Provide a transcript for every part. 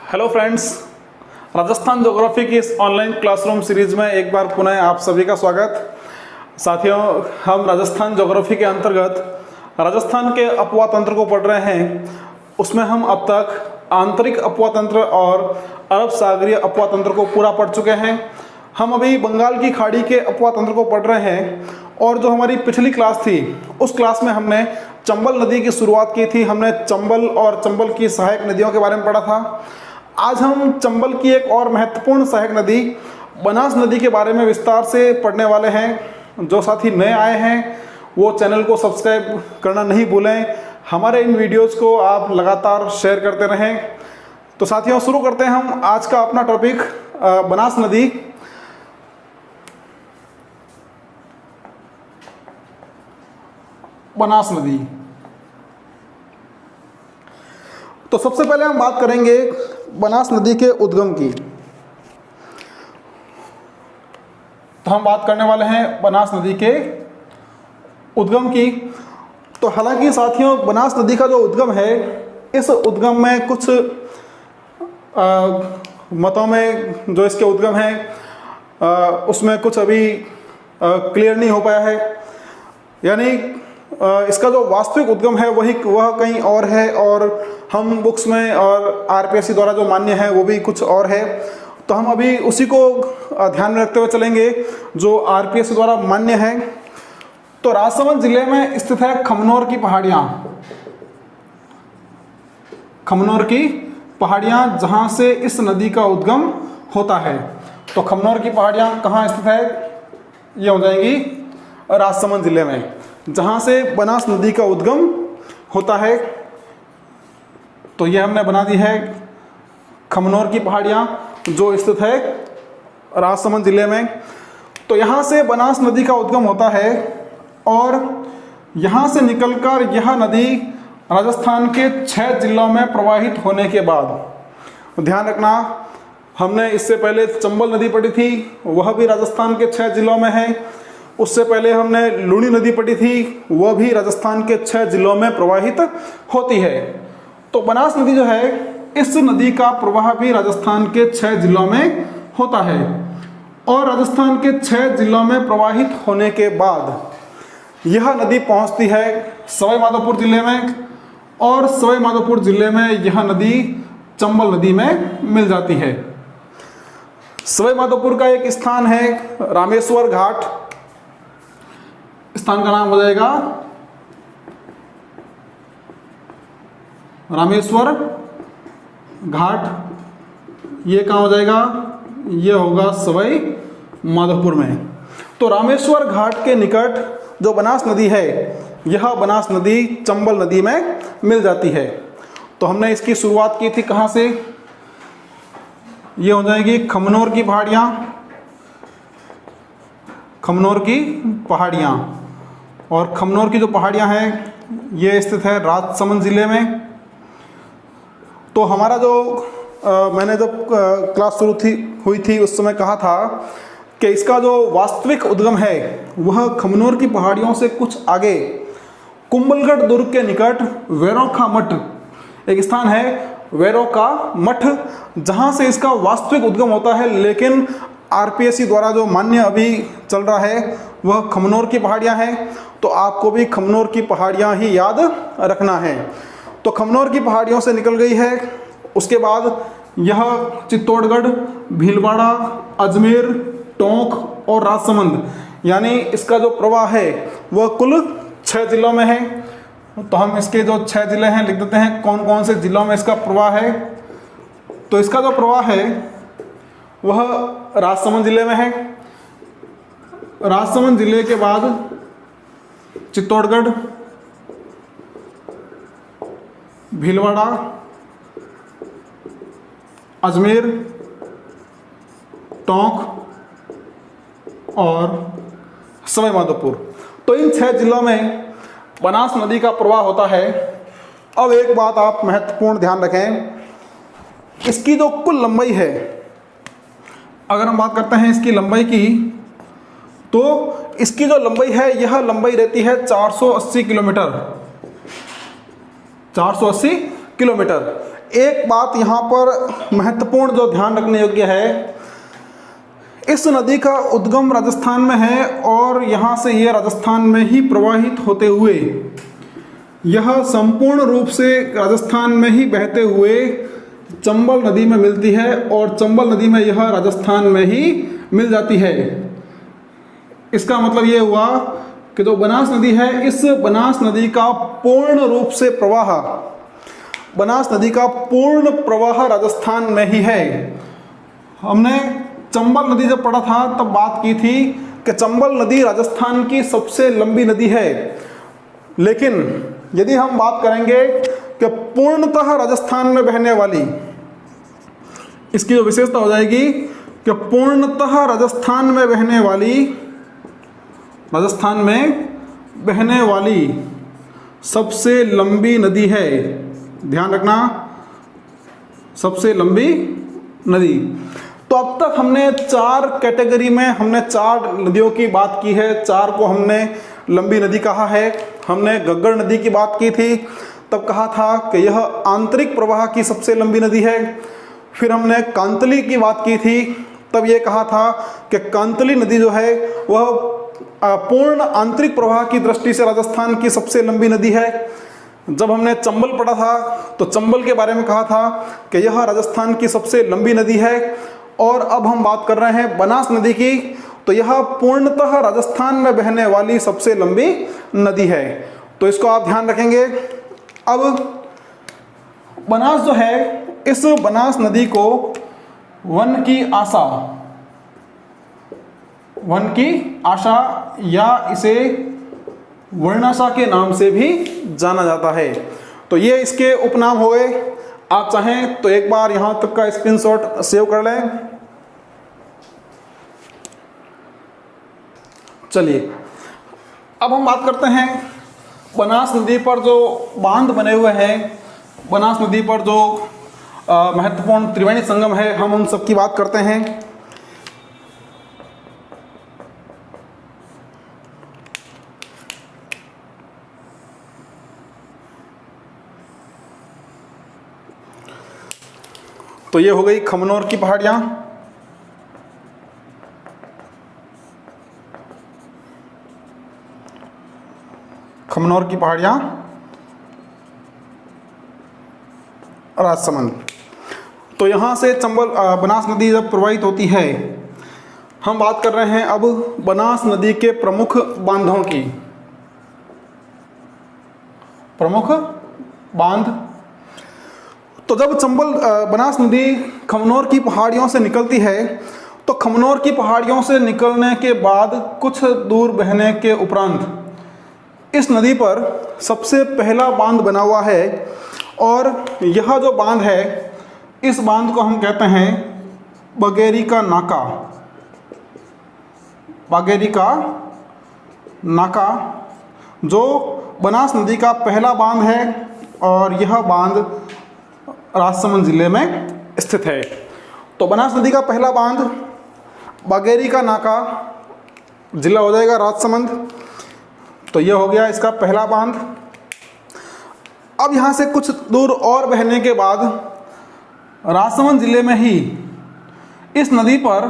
Hello friends, Rajasthan geography की इस online classroom series में एक बार पुनः आप सभी का स्वागत। साथियों, हम राजस्थान ज्योग्राफी के अंतर्गत राजस्थान के अपवाह तंत्र को पढ़ रहे हैं। उसमें हम अब तक आंतरिक अपवाह तंत्र और अरब सागरीय अपवाह तंत्र को पूरा पढ़ चुके हैं। हम अभी बंगाल की खाड़ी के अपवाह तंत्र को पढ़ रहे हैं और जो हमारी पिछली क्लास थी उस क्लास में हमने चंबल नदी की शुरुआत की थी। हमने चंबल और चंबल की सहायक नदियों के बारे में पढ़ा था। आज हम चंबल की एक और महत्वपूर्ण सहायक नदी बनास नदी के बारे में विस्तार से पढ़ने वाले हैं। जो साथी नए आए हैं वो चैनल को सब्सक्राइब करना नहीं भूलें। हमारे इन वीडियोस को आप लगातार शेयर करते रहें। तो साथियों, शुरू करते हैं हम आज का अपना टॉपिक बनास नदी। बनास नदी, तो सबसे पहले हम बात करेंगे बनास नदी के उद्गम की। तो हम बात करने वाले हैं बनास नदी के उद्गम की। तो हालांकि साथियों, बनास नदी का जो उद्गम है, इस उद्गम में कुछ मतों में जो इसके उद्गम है उसमें कुछ अभी क्लियर नहीं हो पाया है। यानी इसका जो वास्तविक उद्गम है वह कहीं और है और हम बुक्स में और आरपीएससी द्वारा जो मान्य है वो भी कुछ और है। तो हम अभी उसी को ध्यान में रखते हुए चलेंगे जो आरपीएससी द्वारा मान्य है। तो राजसमंद जिले में स्थित है खमनोर की पहाड़ियाँ। खमनोर की पहाड़ियाँ जहाँ से इस नदी का उद्गम होता है। तो खमनोर की पहाड़ियाँ कहाँ स्थित है? ये हो जाएंगी राजसमंद जिले में, जहाँ से बनास नदी का उद्गम होता है। तो ये हमने बना दी है खमनोर की पहाड़ियाँ जो स्थित है राजसमंद जिले में। तो यहाँ से बनास नदी का उद्गम होता है और यहाँ से निकलकर यह नदी राजस्थान के 6 जिलों में प्रवाहित होने के बाद, ध्यान रखना, हमने इससे पहले चंबल नदी पढ़ी थी, वह भी राजस्थान के 6 जिलों में है। उससे पहले हमने लूणी नदी पढ़ी थी, वह भी राजस्थान के 6 जिलों में प्रवाहित होती है। तो बनास नदी जो है, इस नदी का प्रवाह भी राजस्थान के 6 जिलों में होता है और राजस्थान के 6 जिलों में प्रवाहित होने के बाद यह नदी पहुंचती है सवाई माधोपुर जिले में और सवाई माधोपुर जिले में यह नदी चंबल नदी में मिल जाती है। सवाई माधोपुर का एक स्थान है रामेश्वर घाट, स्थान का नाम हो जाएगा रामेश्वर घाट। ये कहाँ हो जाएगा? ये होगा सवाई माधोपुर में। तो रामेश्वर घाट के निकट जो बनास नदी है, यह बनास नदी चंबल नदी में मिल जाती है। तो हमने इसकी शुरुआत की थी कहाँ से? ये हो जाएगी खमनोर की पहाड़ियाँ। खमनोर की पहाड़ियाँ, और खमनोर की जो पहाड़ियाँ हैं ये स्थित है राजसमंद जिले में। तो हमारा जो मैंने जब क्लास शुरू हुई थी उस समय कहा था कि इसका जो वास्तविक उद्गम है वह खमनोर की पहाड़ियों से कुछ आगे कुंभलगढ़ दुर्ग के निकट वैरोखा मठ एक स्थान है, वैरोखा मठ, जहाँ से इसका वास्तविक उद्गम होता है। लेकिन आरपीएससी द्वारा जो मान्य अभी चल रहा है वह खमनोर की पहाड़ियाँ हैं। तो आपको भी खमनोर की पहाड़ियाँ ही याद रखना है। तो खमनोर की पहाड़ियों से निकल गई है। उसके बाद यह चित्तौड़गढ़, भीलवाड़ा, अजमेर, टोंक और राजसमंद, यानी इसका जो प्रवाह है वह कुल 6 जिलों में है। तो हम इसके जो 6 जिले हैं लिख देते हैं, कौन कौन से जिलों में इसका प्रवाह है। तो इसका जो प्रवाह है वह राजसमंद जिले में है। राजसमंद जिले के बाद चित्तौड़गढ़, भीलवाड़ा, अजमेर, टोंक और सवाई माधोपुर। तो इन 6 जिलों में बनास नदी का प्रवाह होता है। अब एक बात आप महत्वपूर्ण ध्यान रखें, इसकी जो कुल लंबाई है, अगर हम बात करते हैं इसकी लंबाई की, तो इसकी जो लंबाई है यह लंबाई रहती है 480 किलोमीटर। 480 किलोमीटर। एक बात यहाँ पर महत्वपूर्ण जो ध्यान रखने योग्य है, इस नदी का उद्गम राजस्थान में है और यहाँ से यह राजस्थान में ही प्रवाहित होते हुए यह संपूर्ण रूप से राजस्थान में ही बहते हुए चंबल नदी में मिलती है और चंबल नदी में यह राजस्थान में ही मिल जाती है। इसका मतलब ये हुआ कि जो बनास नदी है, इस बनास नदी का पूर्ण रूप से प्रवाह, बनास नदी का पूर्ण प्रवाह राजस्थान में ही है। हमने चंबल नदी जब पढ़ा था तब बात की थी कि चंबल नदी राजस्थान की सबसे लंबी नदी है, लेकिन यदि हम बात करेंगे कि पूर्णतः राजस्थान में बहने वाली, इसकी जो विशेषता हो जाएगी कि पूर्णतः राजस्थान में बहने वाली सबसे लंबी नदी है। ध्यान रखना, सबसे लंबी नदी। तो अब तक हमने 4 कैटेगरी में हमने 4 नदियों की बात की है, 4 को हमने लंबी नदी कहा है। हमने घग्गर नदी की बात की थी, तब कहा था कि यह आंतरिक प्रवाह की सबसे लंबी नदी है। फिर हमने कांतली की बात की थी, तब ये कहा था कि कांतली नदी जो है वह पूर्ण आंतरिक प्रवाह की दृष्टि से राजस्थान की सबसे लंबी नदी है। जब हमने चंबल पढ़ा था तो चंबल के बारे में कहा था कि यह राजस्थान की सबसे लंबी नदी है। और अब हम बात कर रहे हैं बनास नदी की, तो यह पूर्णतः राजस्थान में बहने वाली सबसे लंबी नदी है। तो इसको आप ध्यान रखेंगे। अब बनास जो है, इस बनास नदी को वन की आशा या इसे वर्णाशा के नाम से भी जाना जाता है। तो ये इसके उपनाम हो गए। आप चाहें तो एक बार यहां तक का स्क्रीनशॉट सेव कर लें। चलिए अब हम बात करते हैं बनास नदी पर जो बांध बने हुए हैं, बनास नदी पर जो महत्वपूर्ण त्रिवेणी संगम है, हम उन सब की बात करते हैं। तो ये हो गई खमनोर की पहाड़ियाँ। खमनोर की पहाड़ियाँ, राजसमंद। तो यहाँ से चंबल बनास नदी जब प्रवाहित होती है, हम बात कर रहे हैं अब बनास नदी के प्रमुख बांधों की। प्रमुख बांध, तो जब चंबल बनास नदी खमनोर की पहाड़ियों से निकलती है, तो खमनोर की पहाड़ियों से निकलने के बाद कुछ दूर बहने के उपरांत इस नदी पर सबसे पहला बांध बना हुआ है। और यह जो बांध है, इस बांध को हम कहते हैं बगेरी का नाका। बगेरी का नाका जो बनास नदी का पहला बांध है और यह बांध राजसमंद जिले में स्थित है। तो बनास नदी का पहला बांध बगेरी का नाका, जिला हो जाएगा राजसमंद। तो यह हो गया इसका पहला बांध। अब यहाँ से कुछ दूर और बहने के बाद राजसमंद जिले में ही इस नदी पर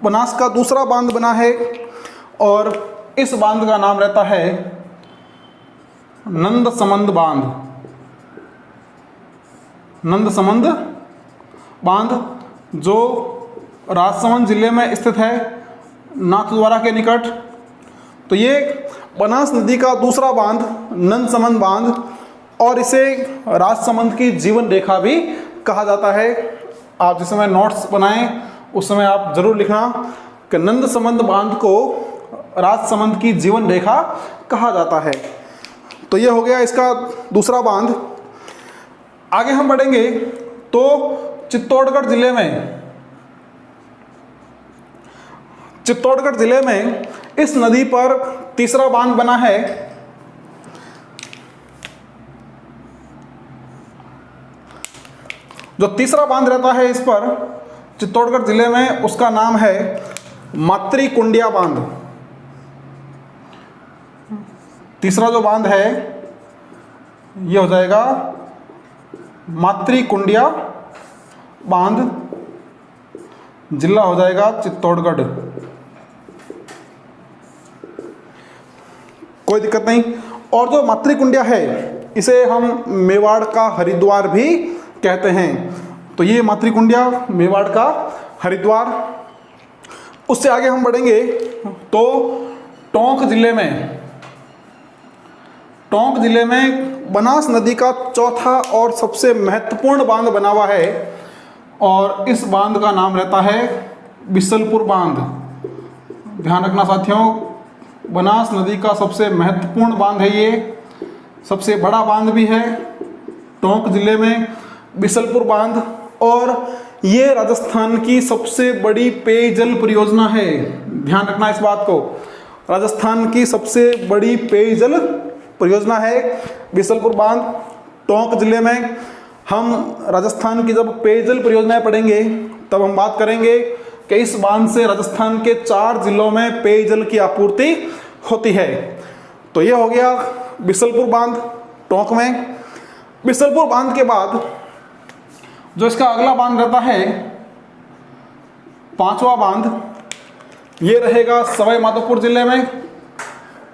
बनास का दूसरा बांध बना है और इस बांध का नाम रहता है नंदसमंद बांध। नंदसमंद बांध जो राजसमंद जिले में स्थित है, नाथद्वारा के निकट। तो ये बनास नदी का दूसरा बांध नंदसमंद बांध, और इसे राजसमंद की जीवन रेखा भी कहा जाता है। आप जिस समय नोट्स बनाएं उस समय आप जरूर लिखना कि नंदसमंद बांध को राजसमंद की जीवन रेखा कहा जाता है। तो ये हो गया इसका दूसरा बांध। आगे हम बढ़ेंगे तो चित्तौड़गढ़ जिले में इस नदी पर तीसरा बांध बना है। जो तीसरा बांध रहता है इस पर चित्तौड़गढ़ जिले में, उसका नाम है मातृकुंडिया बांध। तीसरा जो बांध है ये हो जाएगा मातृकुंडिया बांध, जिला हो जाएगा चित्तौड़गढ़। कोई दिक्कत नहीं। और जो मातृकुंडिया है इसे हम मेवाड़ का हरिद्वार भी कहते हैं। तो ये मातृकुंडिया मेवाड़ का हरिद्वार। उससे आगे हम बढ़ेंगे तो टोंक जिले में बनास नदी का चौथा और सबसे महत्वपूर्ण बांध बना हुआ है और इस बांध का नाम रहता है बिसलपुर बांध। ध्यान रखना साथियों, बनास नदी का सबसे महत्वपूर्ण बांध है ये, सबसे बड़ा बांध भी है टोंक जिले में बिसलपुर बांध। और ये राजस्थान की सबसे बड़ी पेयजल परियोजना है। ध्यान रखना इस बात को, राजस्थान की सबसे बड़ी पेयजल परियोजना है बिसलपुर बांध टोंक जिले में। हम राजस्थान की जब पेयजल परियोजनाएं पढ़ेंगे तब हम बात करेंगे कि इस बांध से राजस्थान के 4 जिलों में पेयजल की आपूर्ति होती है। तो ये हो गया बिसलपुर बांध टोंक में। बिसलपुर बांध के बाद जो इसका अगला बांध रहता है 5वां बांध, ये रहेगा सवाई माधोपुर जिले में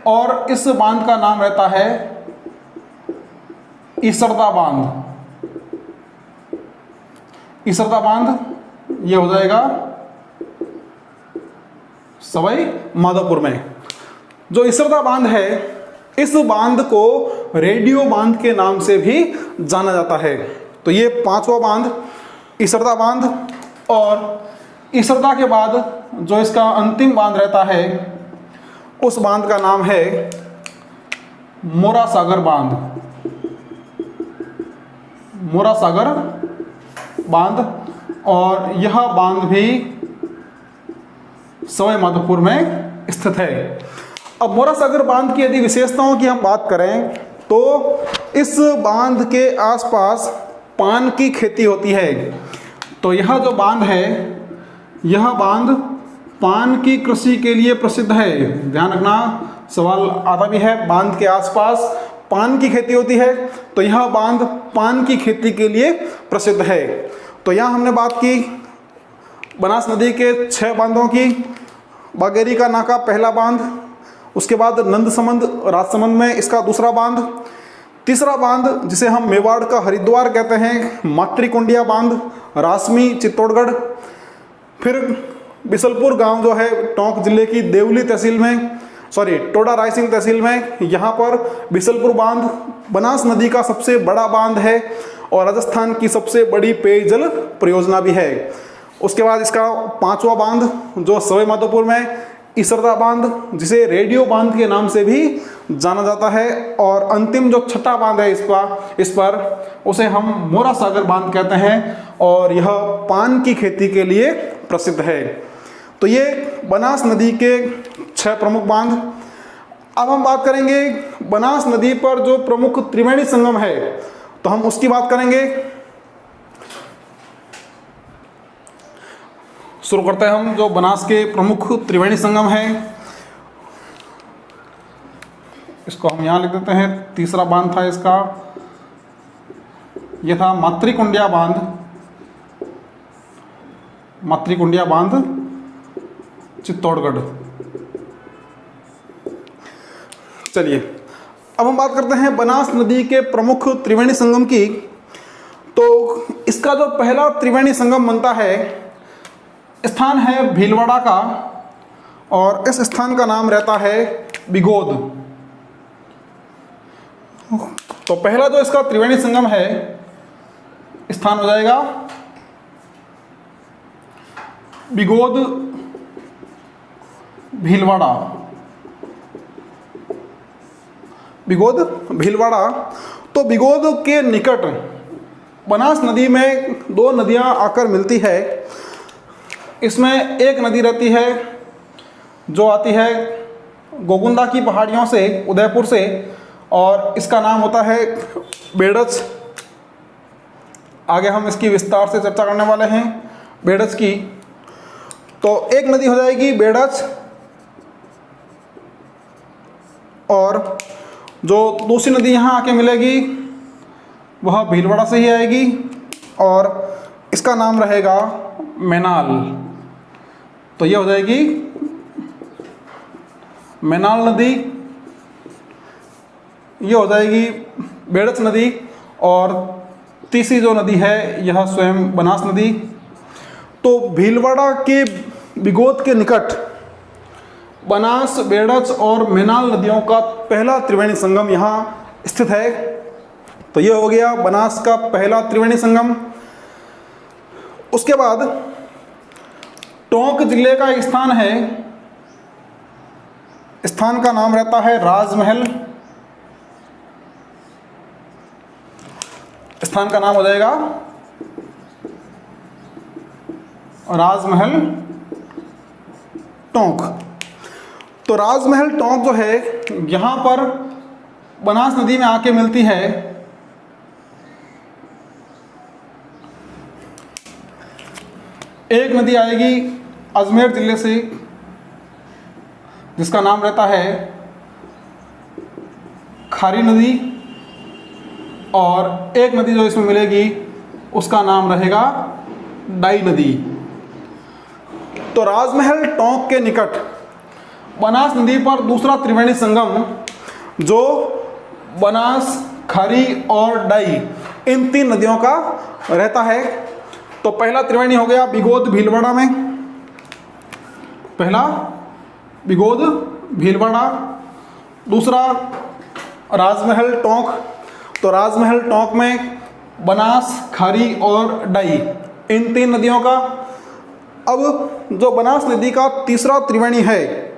और इस बांध का नाम रहता है इसरदा बांध। इसरदा बांध ये हो जाएगा सवाई माधोपुर में। जो इसरदा बांध है इस बांध को रेडियो बांध के नाम से भी जाना जाता है। तो ये 5वां बांध इसरदा बांध। और इसरदा के बाद जो इसका अंतिम बांध रहता है उस बांध का नाम है मोरा सागर बांध। मोरा सागर बांध और यह बांध भी सवाई माधोपुर में स्थित है। अब मोरा सागर बांध की यदि विशेषताओं की हम बात करें तो इस बांध के आसपास पान की खेती होती है। तो यह जो बांध है यह बांध पान की कृषि के लिए प्रसिद्ध है। ध्यान रखना, सवाल आता भी है, बांध के आसपास पान की खेती होती है तो यह बांध पान की खेती के लिए प्रसिद्ध है। तो यहाँ हमने बात की बनास नदी के 6 बांधों की। बागेरी का नाका पहला बांध, उसके बाद नंदसमंद राजसमंद में इसका दूसरा बांध, तीसरा बांध जिसे हम मेवाड़ का हरिद्वार कहते हैं मातृकुंडिया बांध रासमी चित्तौड़गढ़। फिर बिसलपुर गांव जो है टोंक जिले की देवली तहसील में, टोडा रायसिंह तहसील में, यहाँ पर बिसलपुर बांध बनास नदी का सबसे बड़ा बांध है और राजस्थान की सबसे बड़ी पेयजल परियोजना भी है। उसके बाद इसका 5वां बांध जो सवाई माधोपुर में इसरदा बांध जिसे रेडियो बांध के नाम से भी जाना जाता है। और अंतिम जो 6ठा बांध है इस पर उसे हम मोरा सागर बांध कहते हैं और यह पान की खेती के लिए प्रसिद्ध है। तो ये बनास नदी के 6 प्रमुख बांध। अब हम बात करेंगे बनास नदी पर जो प्रमुख त्रिवेणी संगम है तो हम उसकी बात करेंगे। शुरू करते हैं हम जो बनास के प्रमुख त्रिवेणी संगम है इसको हम यहाँ लिख देते हैं। तीसरा बांध था इसका, यह था मातृकुंडिया बांध। मातृकुंडिया बांध चित्तौड़गढ़। चलिए अब हम बात करते हैं बनास नदी के प्रमुख त्रिवेणी संगम की। तो इसका जो पहला त्रिवेणी संगम बनता है स्थान है भीलवाड़ा का और इस स्थान का नाम रहता है बिगोद। तो पहला जो इसका त्रिवेणी संगम है स्थान हो जाएगा बिगोद भीलवाड़ा। बिगोद भीलवाड़ा। तो बिगोद के निकट बनास नदी में 2 नदियां आकर मिलती है। इसमें एक नदी रहती है जो आती है गोगुंदा की पहाड़ियों से, उदयपुर से, और इसका नाम होता है बेड़च। आगे हम इसकी विस्तार से चर्चा करने वाले हैं बेड़च की। तो एक नदी हो जाएगी बेड़च और जो दूसरी नदी यहाँ आके मिलेगी वह भीलवाड़ा से ही आएगी और इसका नाम रहेगा मैनाल। तो यह हो जाएगी मैनाल नदी, यह हो जाएगी बेड़च नदी, और तीसरी जो नदी है यह स्वयं बनास नदी। तो भीलवाड़ा के बिगोद के निकट बनास, बेड़च और मैनाल नदियों का पहला त्रिवेणी संगम यहाँ स्थित है। तो यह हो गया बनास का पहला त्रिवेणी संगम। उसके बाद टोंक जिले का एक स्थान है, स्थान का नाम रहता है राजमहल। स्थान का नाम हो जाएगा राजमहल टोंक। तो राजमहल टोंक जो है यहां पर बनास नदी में आके मिलती है। एक नदी आएगी अजमेर जिले से जिसका नाम रहता है खारी नदी, और एक नदी जो इसमें मिलेगी उसका नाम रहेगा डाई नदी। तो राजमहल टोंक के निकट बनास नदी पर दूसरा त्रिवेणी संगम जो बनास, खारी और डाई इन तीन नदियों का रहता है। तो पहला त्रिवेणी हो गया बिगोद भीलवाड़ा में, पहला बिगोद भीलवाड़ा, दूसरा राजमहल टोंक। तो राजमहल टोंक में बनास, खारी और डाई इन तीन नदियों का। अब जो बनास नदी का तीसरा त्रिवेणी है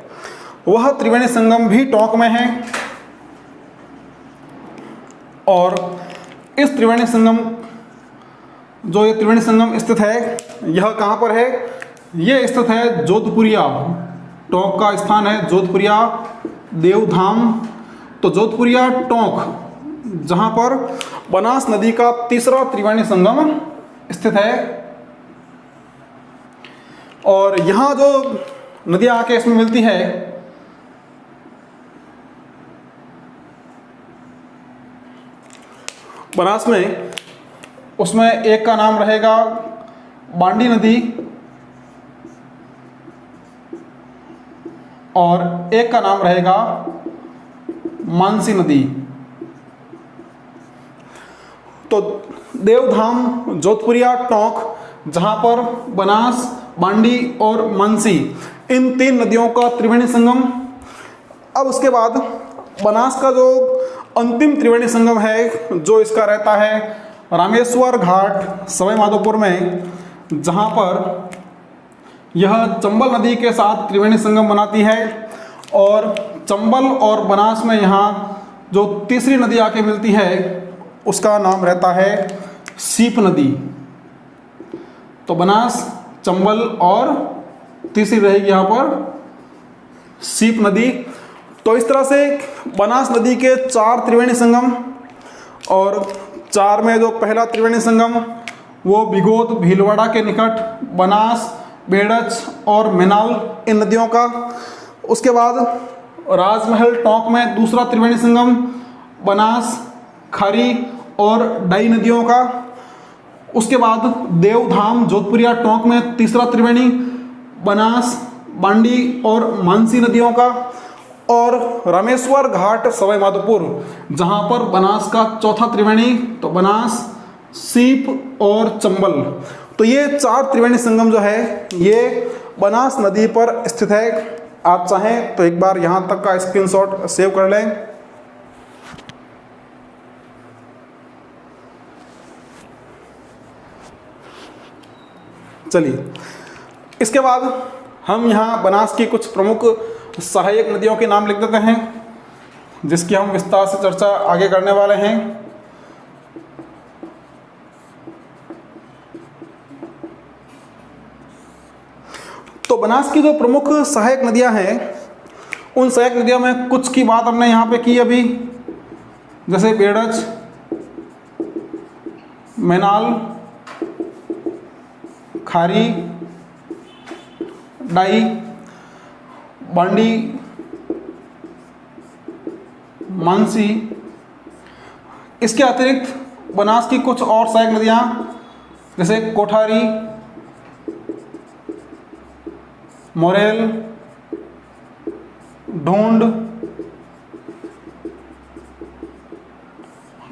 वह त्रिवेणी संगम भी टोंक में है, और इस त्रिवेणी संगम, जो ये त्रिवेणी संगम स्थित है यह कहाँ पर है? ये स्थित है जोधपुरिया। टोंक का स्थान है जोधपुरिया देवधाम। तो जोधपुरिया टोंक जहाँ पर बनास नदी का तीसरा त्रिवेणी संगम स्थित है, और यहाँ जो नदियाँ आके इसमें मिलती है बनास में, उसमें एक का नाम रहेगा बांडी नदी और एक का नाम रहेगा मानसी नदी। तो देवधाम, जोधपुरिया, टोंक जहाँ पर बनास, बांडी और मानसी इन तीन नदियों का त्रिवेणी संगम। अब उसके बाद बनास का जो अंतिम त्रिवेणी संगम है जो इसका रहता है रामेश्वर घाट सवाई माधोपुर में, जहाँ पर यह चंबल नदी के साथ त्रिवेणी संगम बनाती है, और चंबल और बनास में यहाँ जो तीसरी नदी आके मिलती है उसका नाम रहता है सीप नदी। तो बनास, चंबल और तीसरी रहेगी यहाँ पर सीप नदी। तो इस तरह से बनास नदी के चार त्रिवेणी संगम, और चार में जो पहला त्रिवेणी संगम वो बिगोद भीलवाड़ा के निकट बनास, बेड़च और मैनाल इन नदियों का। उसके बाद राजमहल टोंक में दूसरा त्रिवेणी संगम बनास, खारी और डाई नदियों का। उसके बाद देवधाम, जोधपुरिया, टोंक में तीसरा त्रिवेणी बनास, बांडी और मानसी नदियों का। और रामेश्वर घाट सवाई माधोपुर जहाँ पर बनास का चौथा त्रिवेणी, तो बनास, सीप और चंबल। तो ये चार त्रिवेणी संगम जो है ये बनास नदी पर स्थित है। आप चाहें तो एक बार यहाँ तक का स्क्रीनशॉट सेव कर लें। चलिए, इसके बाद हम यहाँ बनास की कुछ प्रमुख सहायक नदियों के नाम लिख देते हैं, जिसकी हम विस्तार से चर्चा आगे करने वाले हैं। तो बनास की जो प्रमुख सहायक नदियां हैं, उन सहायक नदियों में कुछ की बात हमने यहाँ पे की अभी, जैसे बेड़च, मैनाल, खारी, डाई, बांडी, मानसी। इसके अतिरिक्त बनास की कुछ और सहायक नदियाँ जैसे कोठारी, मोरेल, ढूंढ,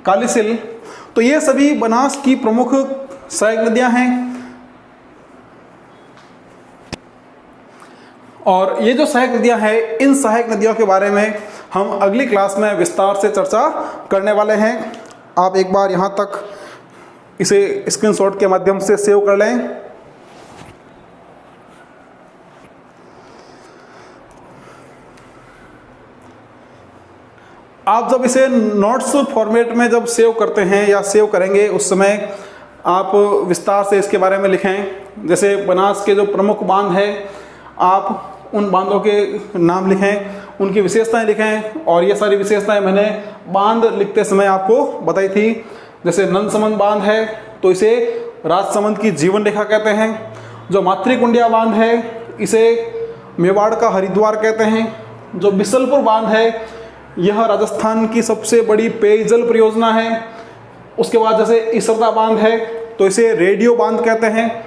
कालीसिल, तो ये सभी बनास की प्रमुख सहायक नदियां हैं। और ये जो सहायक नदियां हैं, इन सहायक नदियों के बारे में हम अगली क्लास में विस्तार से चर्चा करने वाले हैं। आप एक बार यहाँ तक इसे स्क्रीनशॉट के माध्यम से सेव कर लें। आप जब इसे नोट्स फॉर्मेट में जब सेव करते हैं या सेव करेंगे, उस समय आप विस्तार से इसके बारे में लिखें। जैसे बनास के जो प्रमुख बांध हैं, आप उन बांधों के नाम लिखें, उनकी विशेषताएं लिखें। और ये सारी विशेषताएं मैंने बांध लिखते समय आपको बताई थी। जैसे नंदसमंद बांध है तो इसे राजसमंद की जीवन रेखा कहते हैं। जो मातृकुंडिया बांध है इसे मेवाड़ का हरिद्वार कहते हैं। जो बिसलपुर बांध है यह राजस्थान की सबसे बड़ी पेयजल परियोजना है। उसके बाद जैसे इसरदा बांध है तो इसे रेडियो बांध कहते हैं।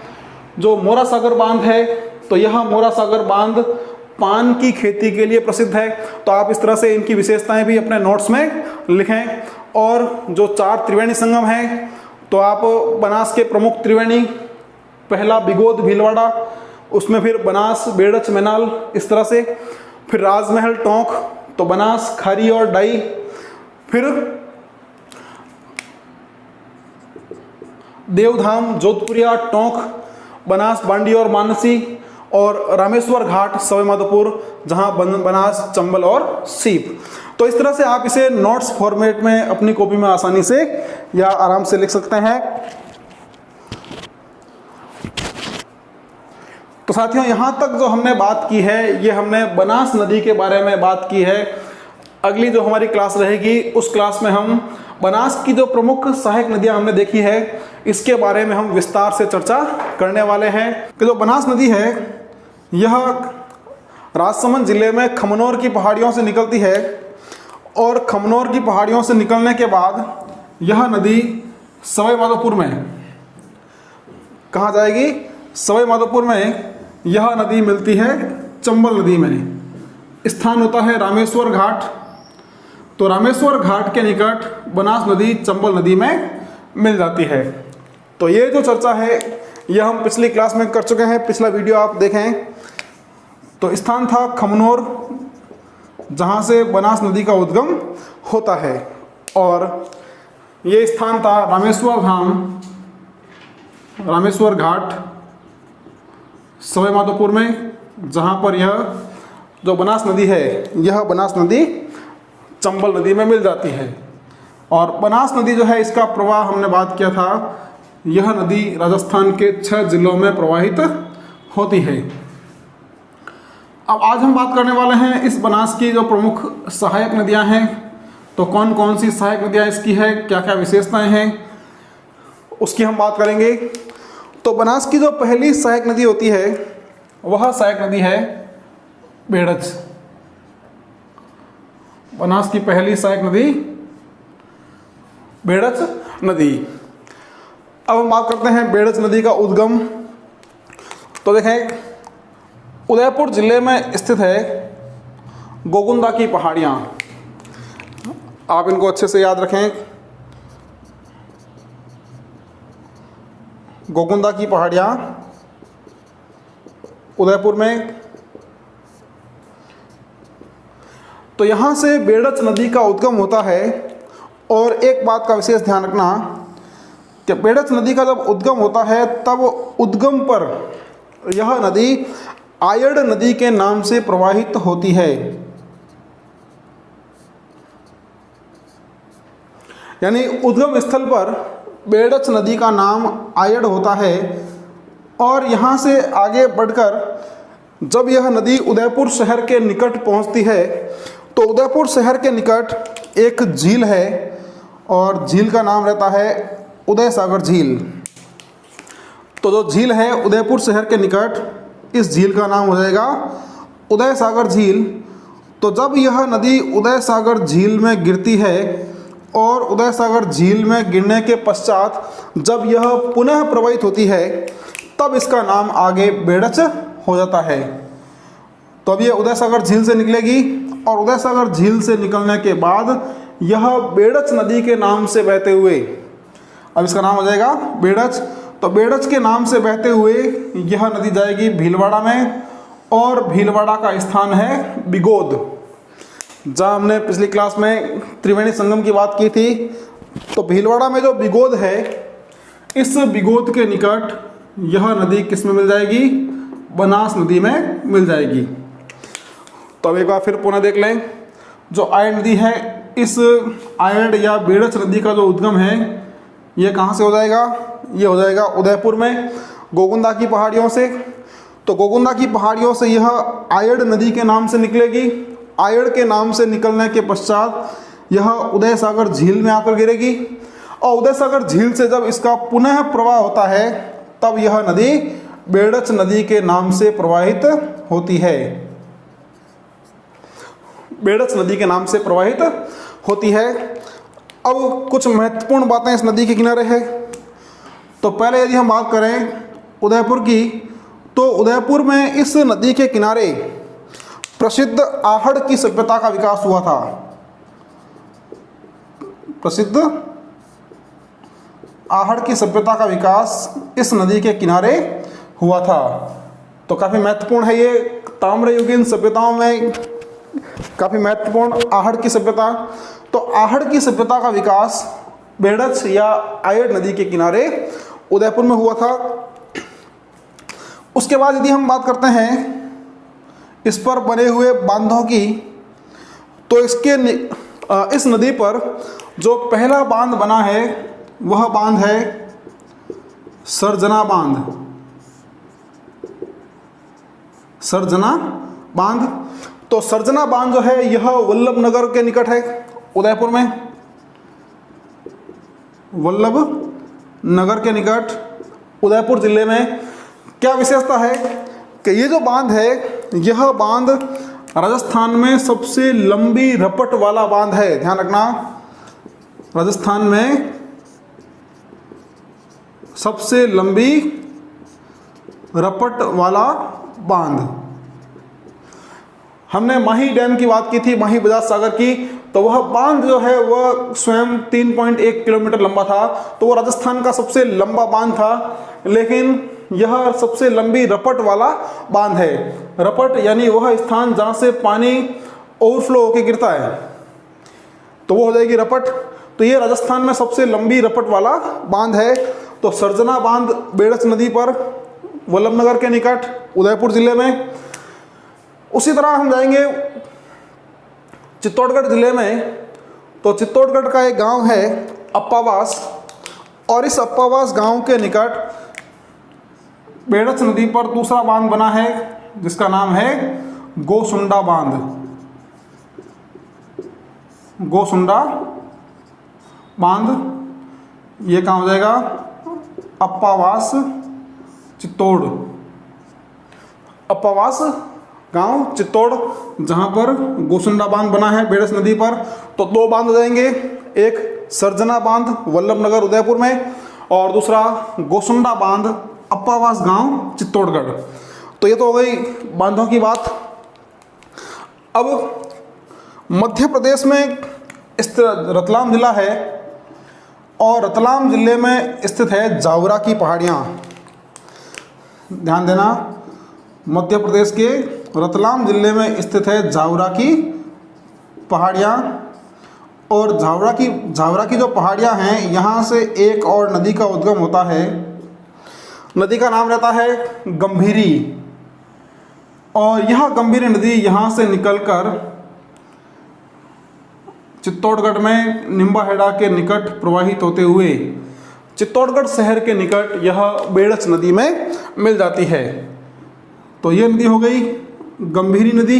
जो मोरा सागर बांध है तो यह मोरा सागर बांध पान की खेती के लिए प्रसिद्ध है। तो आप इस तरह से इनकी विशेषताएं भी अपने नोट्स में लिखें। और जो 4 त्रिवेणी संगम हैं, तो आप बनास के प्रमुख त्रिवेणी, पहला बिगोद भीलवाड़ा, उसमें फिर बनास बेड़च मैनाल, इस तरह से, फिर राजमहल टोंक, तो बनास खारी और डाई, फिर देवधाम जोधपुरिया टोंक, बनास बांडी और मानसी, और रामेश्वर घाट सवाई माधोपुर, जहां बनास चंबल और सीप। तो इस तरह से आप इसे नोट्स फॉर्मेट में अपनी कॉपी में आसानी से या आराम से लिख सकते हैं। तो साथियों, यहाँ तक जो हमने बात की है, ये हमने बनास नदी के बारे में बात की है। अगली जो हमारी क्लास रहेगी, उस क्लास में हम बनास की जो प्रमुख सहायक नदियाँ हमने देखी है, इसके बारे में हम विस्तार से चर्चा करने वाले हैं। कि जो बनास नदी है, यह राजसमंद जिले में खमनोर की पहाड़ियों से निकलती है। और खमनोर की पहाड़ियों से निकलने के बाद यह नदी सवाई माधोपुर में कहाँ जाएगी? सवाई माधोपुर में यह नदी मिलती है चंबल नदी में। स्थान होता है रामेश्वर घाट। तो रामेश्वर घाट के निकट बनास नदी चंबल नदी में मिल जाती है। तो ये जो चर्चा है, यह हम पिछली क्लास में कर चुके हैं। पिछला वीडियो आप देखें। तो स्थान था खमनोर, जहाँ से बनास नदी का उद्गम होता है। और ये स्थान था रामेश्वर धाम, रामेश्वर घाट सवाई माधोपुर में, जहाँ पर यह जो बनास नदी है, यह बनास नदी चंबल नदी में मिल जाती है। और बनास नदी जो है, इसका प्रवाह हमने बात किया था, यह नदी राजस्थान के 6 जिलों में प्रवाहित होती है। अब आज हम बात करने वाले हैं इस बनास की जो प्रमुख सहायक नदियां हैं। तो कौन कौन सी सहायक नदियां इसकी है, क्या क्या विशेषताएं हैं, उसकी हम बात करेंगे। तो बनास की जो पहली सहायक नदी होती है, वह सहायक नदी है बेड़च। बनास की पहली सहायक नदी बेड़च नदी। अब हम बात करते हैं बेड़च नदी का उद्गम। तो देखें, उदयपुर जिले में स्थित है गोगुंदा की पहाड़ियाँ। आप इनको अच्छे से याद रखें। गोगुंदा की पहाड़ियाँ उदयपुर में। तो यहाँ से बेड़च नदी का उद्गम होता है। और एक बात का विशेष ध्यान रखना कि बेड़च नदी का जब उद्गम होता है, तब उद्गम पर यह नदी आयड़ नदी के नाम से प्रवाहित होती है। यानी उद्गम स्थल पर बेड़च नदी का नाम आयड़ होता है। और यहाँ से आगे बढ़कर जब यह नदी उदयपुर शहर के निकट पहुँचती है, तो उदयपुर शहर के निकट एक झील है, और झील का नाम रहता है उदय सागर झील। तो जो झील है उदयपुर शहर के निकट, इस झील का नाम हो जाएगा उदय सागर झील। तो जब यह नदी उदय सागर झील में गिरती है और उदय सागर झील में गिरने के पश्चात जब यह पुनः प्रवाहित होती है तब इसका नाम आगे बेड़च हो जाता है। तो अब ये उदय सागर झील से निकलेगी और उदय सागर झील से निकलने के बाद यह बेड़च नदी के नाम से बहते हुए, अब इसका नाम हो जाएगा बेड़च। तो बेड़च के नाम से बहते हुए यह नदी जाएगी भीलवाड़ा में, और भीलवाड़ा का स्थान है बिगोद। जहाँ हमने पिछली क्लास में त्रिवेणी संगम की बात की थी, तो भीलवाड़ा में जो बिगोद है, इस बिगोद के निकट यह नदी किस में मिल जाएगी? बनास नदी में मिल जाएगी। तो अब एक बार फिर पुनः देख लें, जो आयड़ नदी है, इस आयड़ या बेड़च नदी का जो उद्गम है ये कहाँ से हो जाएगा? ये हो जाएगा उदयपुर में गोगुंदा की पहाड़ियों से। तो गोगुंदा की पहाड़ियों से यह आयड़ नदी के नाम से निकलेगी। आयड़ के नाम से निकलने के पश्चात यह उदय सागर झील में आकर गिरेगी, और उदय सागर झील से जब इसका पुनः प्रवाह होता है तब यह नदी बेड़च नदी के नाम से प्रवाहित होती है। बेड़च नदी के नाम से प्रवाहित होती है। अब कुछ महत्वपूर्ण बातें इस नदी के किनारे है। तो पहले यदि हम बात करें उदयपुर की, तो उदयपुर में इस नदी के किनारे प्रसिद्ध आहड़ की सभ्यता का विकास हुआ था। प्रसिद्ध आहड़ की सभ्यता का विकास इस नदी के किनारे हुआ था। तो काफ़ी महत्वपूर्ण है ये, ताम्रयुगीन सभ्यताओं में काफ़ी महत्वपूर्ण आहड़ की सभ्यता। तो आहड़ की सभ्यता का विकास बेड़च या आयड़ नदी के किनारे उदयपुर में हुआ था। उसके बाद यदि हम बात करते हैं इस पर बने हुए बांधों की, तो इस नदी पर जो पहला बांध बना है वह बांध है सरजना बांध। सरजना बांध। तो सरजना बांध जो है यह वल्लभ नगर के निकट है उदयपुर में। वल्लभ नगर के निकट उदयपुर जिले में क्या विशेषता है कि ये जो बांध है, यह बांध राजस्थान में सबसे लंबी रपट वाला बांध है। ध्यान रखना, राजस्थान में सबसे लंबी रपट वाला बांध। हमने माही डैम की बात की थी, माही बजाज सागर की, तो वह बांध जो है वह स्वयं 3.1 किलोमीटर लंबा था। तो वो राजस्थान का सबसे लंबा बांध था, लेकिन यह सबसे लंबी रपट वाला बांध है। रपट यानी वह स्थान जहाँ से पानी ओवरफ्लो होकर गिरता है, तो वो हो जाएगी रपट। तो ये राजस्थान में सबसे लंबी रपट वाला बांध है। तो सरजना बांध बेड़च नदी पर वल्लभनगर के निकट उदयपुर जिले में। उसी तरह हम जाएंगे चित्तौड़गढ़ जिले में। तो चित्तौड़गढ़ का एक गांव है अप्पावास, और इस अप्पावास गांव के निकट बेड़च नदी पर दूसरा बांध बना है जिसका नाम है गोसुंडा बांध। गोसुंडा बांध ये कहाँ हो जाएगा? अप्पावास चित्तौड़। अप्पावास गांव चित्तौड़, जहां पर गोसुंडा बांध बना है बेड़च नदी पर। तो दो बांध हो जाएंगे, एक सरजना बांध वल्लभनगर उदयपुर में, और दूसरा गोसुंडा बांध अप्पावास गांव चित्तौड़गढ़। तो ये तो हो गई बांधों की बात। अब मध्य प्रदेश में स्थित रतलाम जिला है, और रतलाम जिले में स्थित है जावरा की पहाड़ियाँ। ध्यान देना, मध्य प्रदेश के रतलाम जिले में स्थित है जावरा की पहाड़ियाँ। और जावरा की जो पहाड़ियाँ हैं, यहाँ से एक और नदी का उद्गम होता है। नदी का नाम रहता है गंभीरी, और यह गंभीरी नदी यहाँ से निकलकर चित्तौड़गढ़ में निम्बाहेड़ा के निकट प्रवाहित होते हुए चित्तौड़गढ़ शहर के निकट यह बेड़च नदी में मिल जाती है। तो ये नदी हो गई गंभीरी नदी।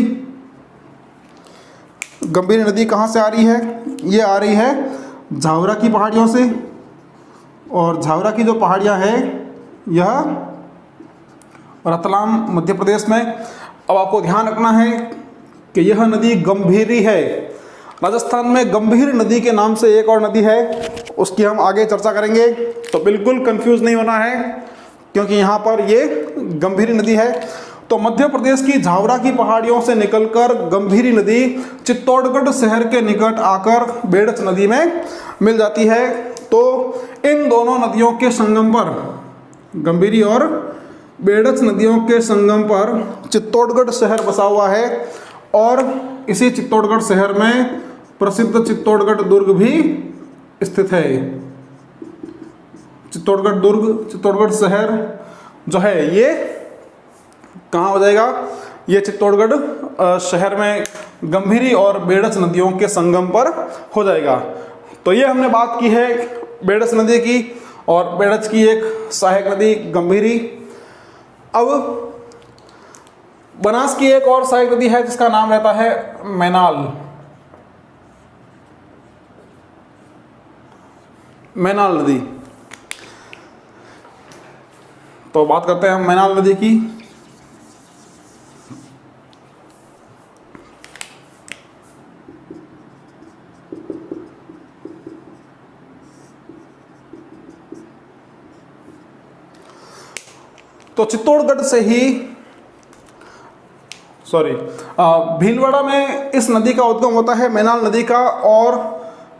गंभीरी नदी कहाँ से आ रही है? ये आ रही है जावरा की पहाड़ियों से, और जावरा की जो पहाड़ियाँ हैं यह रतलाम मध्य प्रदेश में। अब आपको ध्यान रखना है कि यह नदी गंभीरी है। राजस्थान में गंभीर नदी के नाम से एक और नदी है, उसकी हम आगे चर्चा करेंगे। तो बिल्कुल कंफ्यूज नहीं होना है, क्योंकि यहाँ पर ये गंभीरी नदी है। तो मध्य प्रदेश की झावरा की पहाड़ियों से निकलकर गंभीरी नदी चित्तौड़गढ़ शहर के निकट आकर बेड़च नदी में मिल जाती है। तो इन दोनों नदियों के संगम पर, गंभीरी और बेड़च नदियों के संगम पर चित्तौड़गढ़ शहर बसा हुआ है, और इसी चित्तौड़गढ़ शहर में प्रसिद्ध चित्तौड़गढ़ दुर्ग भी स्थित है। चित्तौड़गढ़ दुर्ग, चित्तौड़गढ़ शहर जो है ये कहाँ हो जाएगा? ये चित्तौड़गढ़ शहर में गंभीरी और बेड़च नदियों के संगम पर हो जाएगा। तो ये हमने बात की है बेड़च नदी की, और बेड़च की एक सहायक नदी गंभीरी। अब बनास की एक और सहायक नदी है जिसका नाम रहता है मैनाल। मैनाल नदी। तो बात करते हैं हम मैनाल नदी की। तो चित्तौड़गढ़ से ही भीलवाड़ा में इस नदी का उद्गम होता है, मैनाल नदी का, और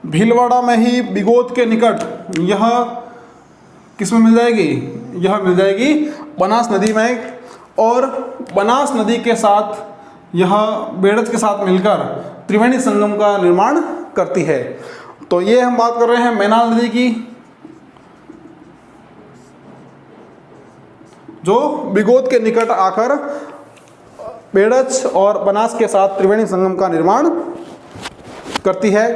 भीलवाड़ा में ही बिगोद के निकट यह किसमें मिल जाएगी? यह मिल जाएगी बनास नदी में, और बनास नदी के साथ यह बेड़च के साथ मिलकर त्रिवेणी संगम का निर्माण करती है। तो ये हम बात कर रहे हैं मैनाल नदी की, जो बिगोद के निकट आकर बेड़च और बनास के साथ त्रिवेणी संगम का निर्माण करती है।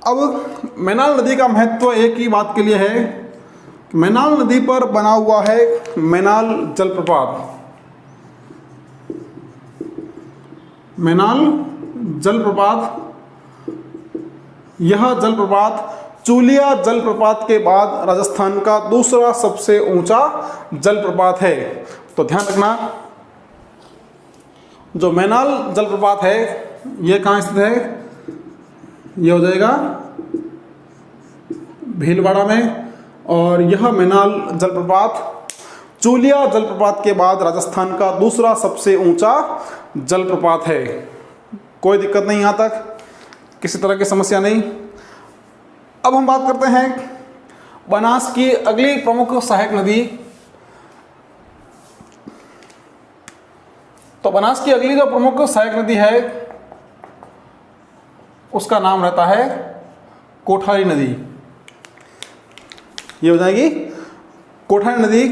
अब मैनाल नदी का महत्व एक ही बात के लिए है, मैनाल नदी पर बना हुआ है मैनाल जलप्रपात। मैनाल जलप्रपात, यह जलप्रपात चूलिया जलप्रपात के बाद राजस्थान का दूसरा सबसे ऊंचा जलप्रपात है। तो ध्यान रखना, जो मैनाल जलप्रपात है यह कहाँ स्थित है? यह हो जाएगा भीलवाड़ा में, और यह मैनाल जलप्रपात चूलिया जलप्रपात के बाद राजस्थान का दूसरा सबसे ऊंचा जलप्रपात है। कोई दिक्कत नहीं यहाँ तक, किसी तरह की समस्या नहीं। अब हम बात करते हैं बनास की अगली प्रमुख सहायक नदी। तो बनास की अगली जो प्रमुख सहायक नदी है उसका नाम रहता है कोठारी नदी। ये हो जाएगी कोठारी नदी।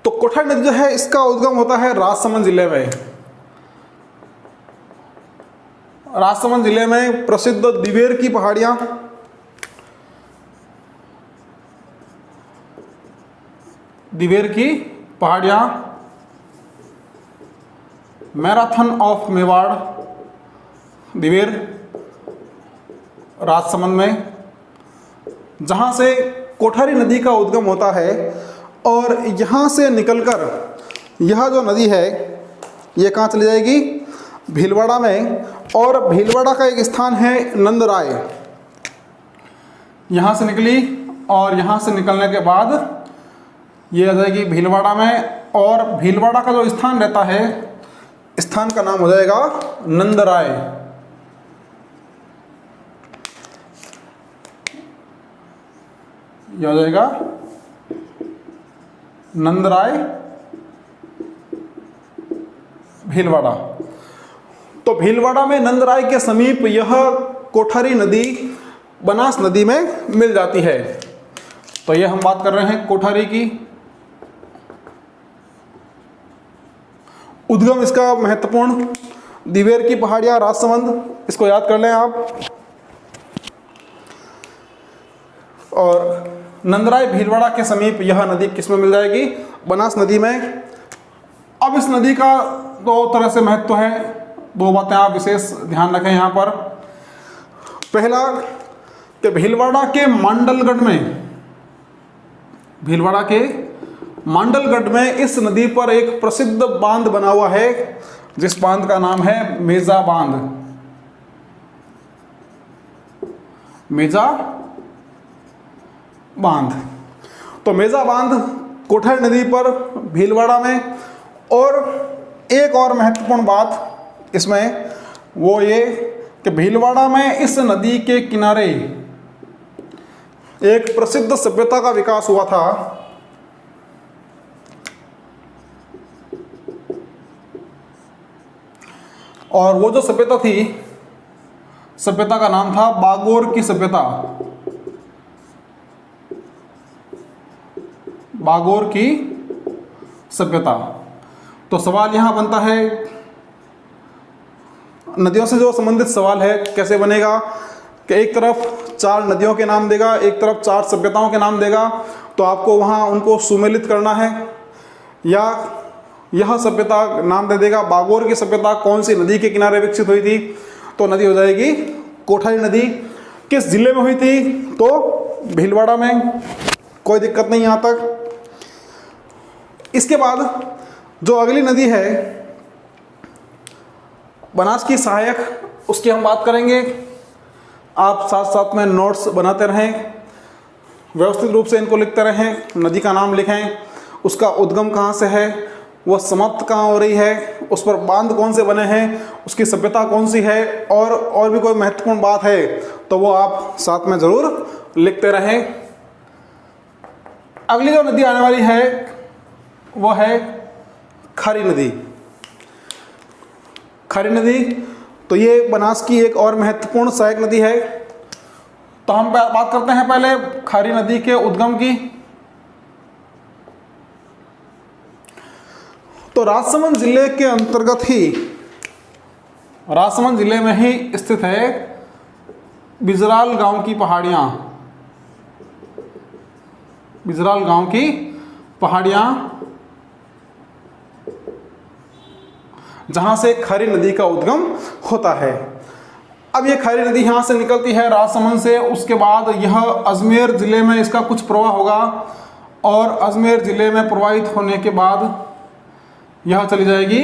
तो कोठारी नदी जो है इसका उद्गम होता है राजसमंद जिले में। राजसमंद जिले में प्रसिद्ध दिवेर की पहाड़ियां, दिवेर की पहाड़ियां, मैराथन ऑफ मेवाड़, दिवेर राजसमंद में, जहां से कोठारी नदी का उद्गम होता है। और यहाँ से निकलकर यह जो नदी है ये कहाँ चली जाएगी? भीलवाड़ा में। और भीलवाड़ा का एक स्थान है नंदराय, यहाँ से निकली और यहाँ से निकलने के बाद ये आ जाएगी भीलवाड़ा में। और भीलवाड़ा का जो स्थान रहता है, स्थान का नाम हो जाएगा नंदराय। यह हो जाएगा नंदराय भीलवाड़ा। तो भीलवाड़ा में नंदराय के समीप यह कोठारी नदी बनास नदी में मिल जाती है। तो यह हम बात कर रहे हैं कोठारी की। उद्गम इसका महत्वपूर्ण दिवेर की पहाड़ियां, राजसमंद, इसको याद कर लें आप। और नंदराय भीलवाड़ा के समीप यह नदी किसमें मिल जाएगी? बनास नदी में। अब इस नदी का दो तरह से महत्व है, दो बातें आप विशेष ध्यान रखें यहाँ पर। पहला कि भीलवाड़ा के मांडलगढ़ में, भीलवाड़ा के मांडलगढ़ में इस नदी पर एक प्रसिद्ध बांध बना हुआ है, जिस बांध का नाम है मेजा बांध। मेजा बांध। तो मेजा बांध कोठारी नदी पर भीलवाड़ा में। और एक और महत्वपूर्ण बात इसमें वो ये कि भीलवाड़ा में इस नदी के किनारे एक प्रसिद्ध सभ्यता का विकास हुआ था। और वो जो सभ्यता थी, सभ्यता का नाम था बागोर की सभ्यता। बागोर की सभ्यता। तो सवाल यहां बनता है, नदियों से जो संबंधित सवाल है कैसे बनेगा कि एक तरफ 4 नदियों के नाम देगा, एक तरफ 4 सभ्यताओं के नाम देगा, तो आपको वहां उनको सुमेलित करना है। या यह सभ्यता नाम दे देगा बागोर की सभ्यता कौन सी नदी के किनारे विकसित हुई थी, तो नदी हो जाएगी कोठारी नदी। किस जिले में हुई थी, तो भीलवाड़ा में। कोई दिक्कत नहीं यहाँ तक। इसके बाद जो अगली नदी है बनास की सहायक, उसकी हम बात करेंगे। आप साथ साथ में नोट्स बनाते रहें, व्यवस्थित रूप से इनको लिखते रहें। नदी का नाम लिखें, उसका उद्गम कहाँ से है, वह समाप्त कहाँ हो रही है, उस पर बांध कौन से बने हैं, उसकी सभ्यता कौन सी है, और भी कोई महत्वपूर्ण बात है तो वो आप साथ में ज़रूर लिखते रहें। अगली जो नदी आने वाली है वो है खारी नदी। खारी नदी तो ये बनास की एक और महत्वपूर्ण सहायक नदी है। तो हम बात करते हैं पहले खारी नदी के उद्गम की। तो राजसमंद जिले के अंतर्गत ही, राजसमंद जिले में ही स्थित है बिजराल गांव की पहाड़ियां। बिजराल गांव की पहाड़ियां, जहां से खारी नदी का उद्गम होता है। अब ये खारी नदी यहां से निकलती है राजसमंद से, उसके बाद यह अजमेर जिले में इसका कुछ प्रवाह होगा, और अजमेर जिले में प्रवाहित होने के बाद यह चली जाएगी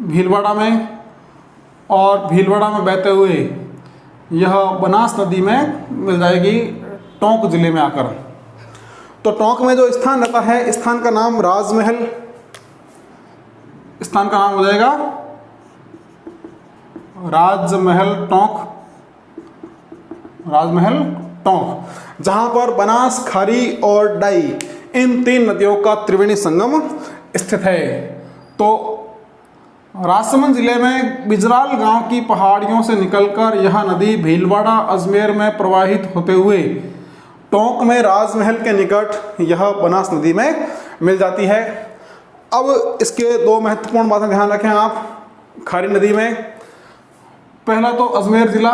भीलवाड़ा में, और भीलवाड़ा में बहते हुए यह बनास नदी में मिल जाएगी टोंक जिले में आकर। तो टोंक में जो स्थान रहता है, स्थान का नाम राजमहल, स्थान का नाम हो जाएगा राजमहल टोंक। राजमहल टोंक, जहां पर बनास, खारी और डाई, इन 3 नदियों का त्रिवेणी संगम स्थित है। तो राजसमंद जिले में बिजराल गांव की पहाड़ियों से निकलकर यह नदी भीलवाड़ा, अजमेर में प्रवाहित होते हुए टोंक में राजमहल के निकट यह बनास नदी में मिल जाती है। अब इसके 2 महत्वपूर्ण बातें ध्यान रखें आप खारी नदी में। पहला तो अजमेर जिला।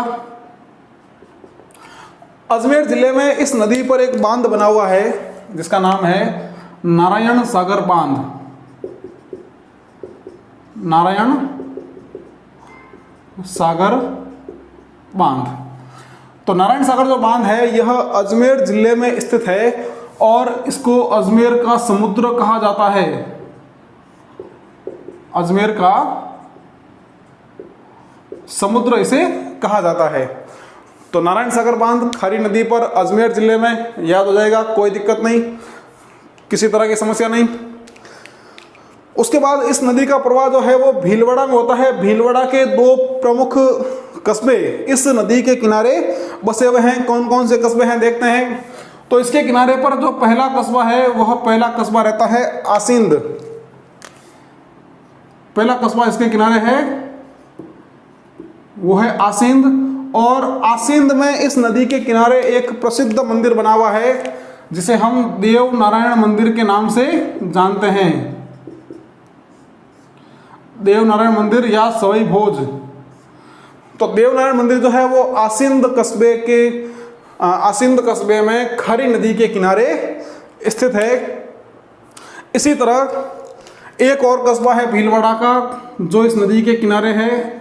अजमेर जिले में इस नदी पर एक बांध बना हुआ है जिसका नाम है नारायण सागर बांध। नारायण सागर बांध। तो नारायण सागर जो बांध है यह अजमेर जिले में स्थित है, और इसको अजमेर का समुद्र कहा जाता है। अजमेर का समुद्र इसे कहा जाता है। तो नारायण सागर बांध खारी नदी पर अजमेर जिले में, याद हो जाएगा, कोई दिक्कत नहीं, किसी तरह की समस्या नहीं। उसके बाद इस नदी का प्रवाह जो है वो भीलवाड़ा में होता है। भीलवाड़ा के 2 प्रमुख कस्बे इस नदी के किनारे बसे हुए हैं। कौन कौन से कस्बे हैं देखते हैं। तो इसके किनारे पर जो पहला कस्बा है वह पहला कस्बा रहता है आसिंद। पहला कस्बा इसके किनारे है वो है आसिंद। और आसिंद में इस नदी के किनारे एक प्रसिद्ध मंदिर बना हुआ है जिसे हम देव नारायण मंदिर के नाम से जानते हैं। देव नारायण मंदिर या सवाई भोज। तो देव नारायण मंदिर जो है वो आसिंद कस्बे में खारी नदी के किनारे स्थित है। इसी तरह एक और कस्बा है भीलवाड़ा का जो इस नदी के किनारे है,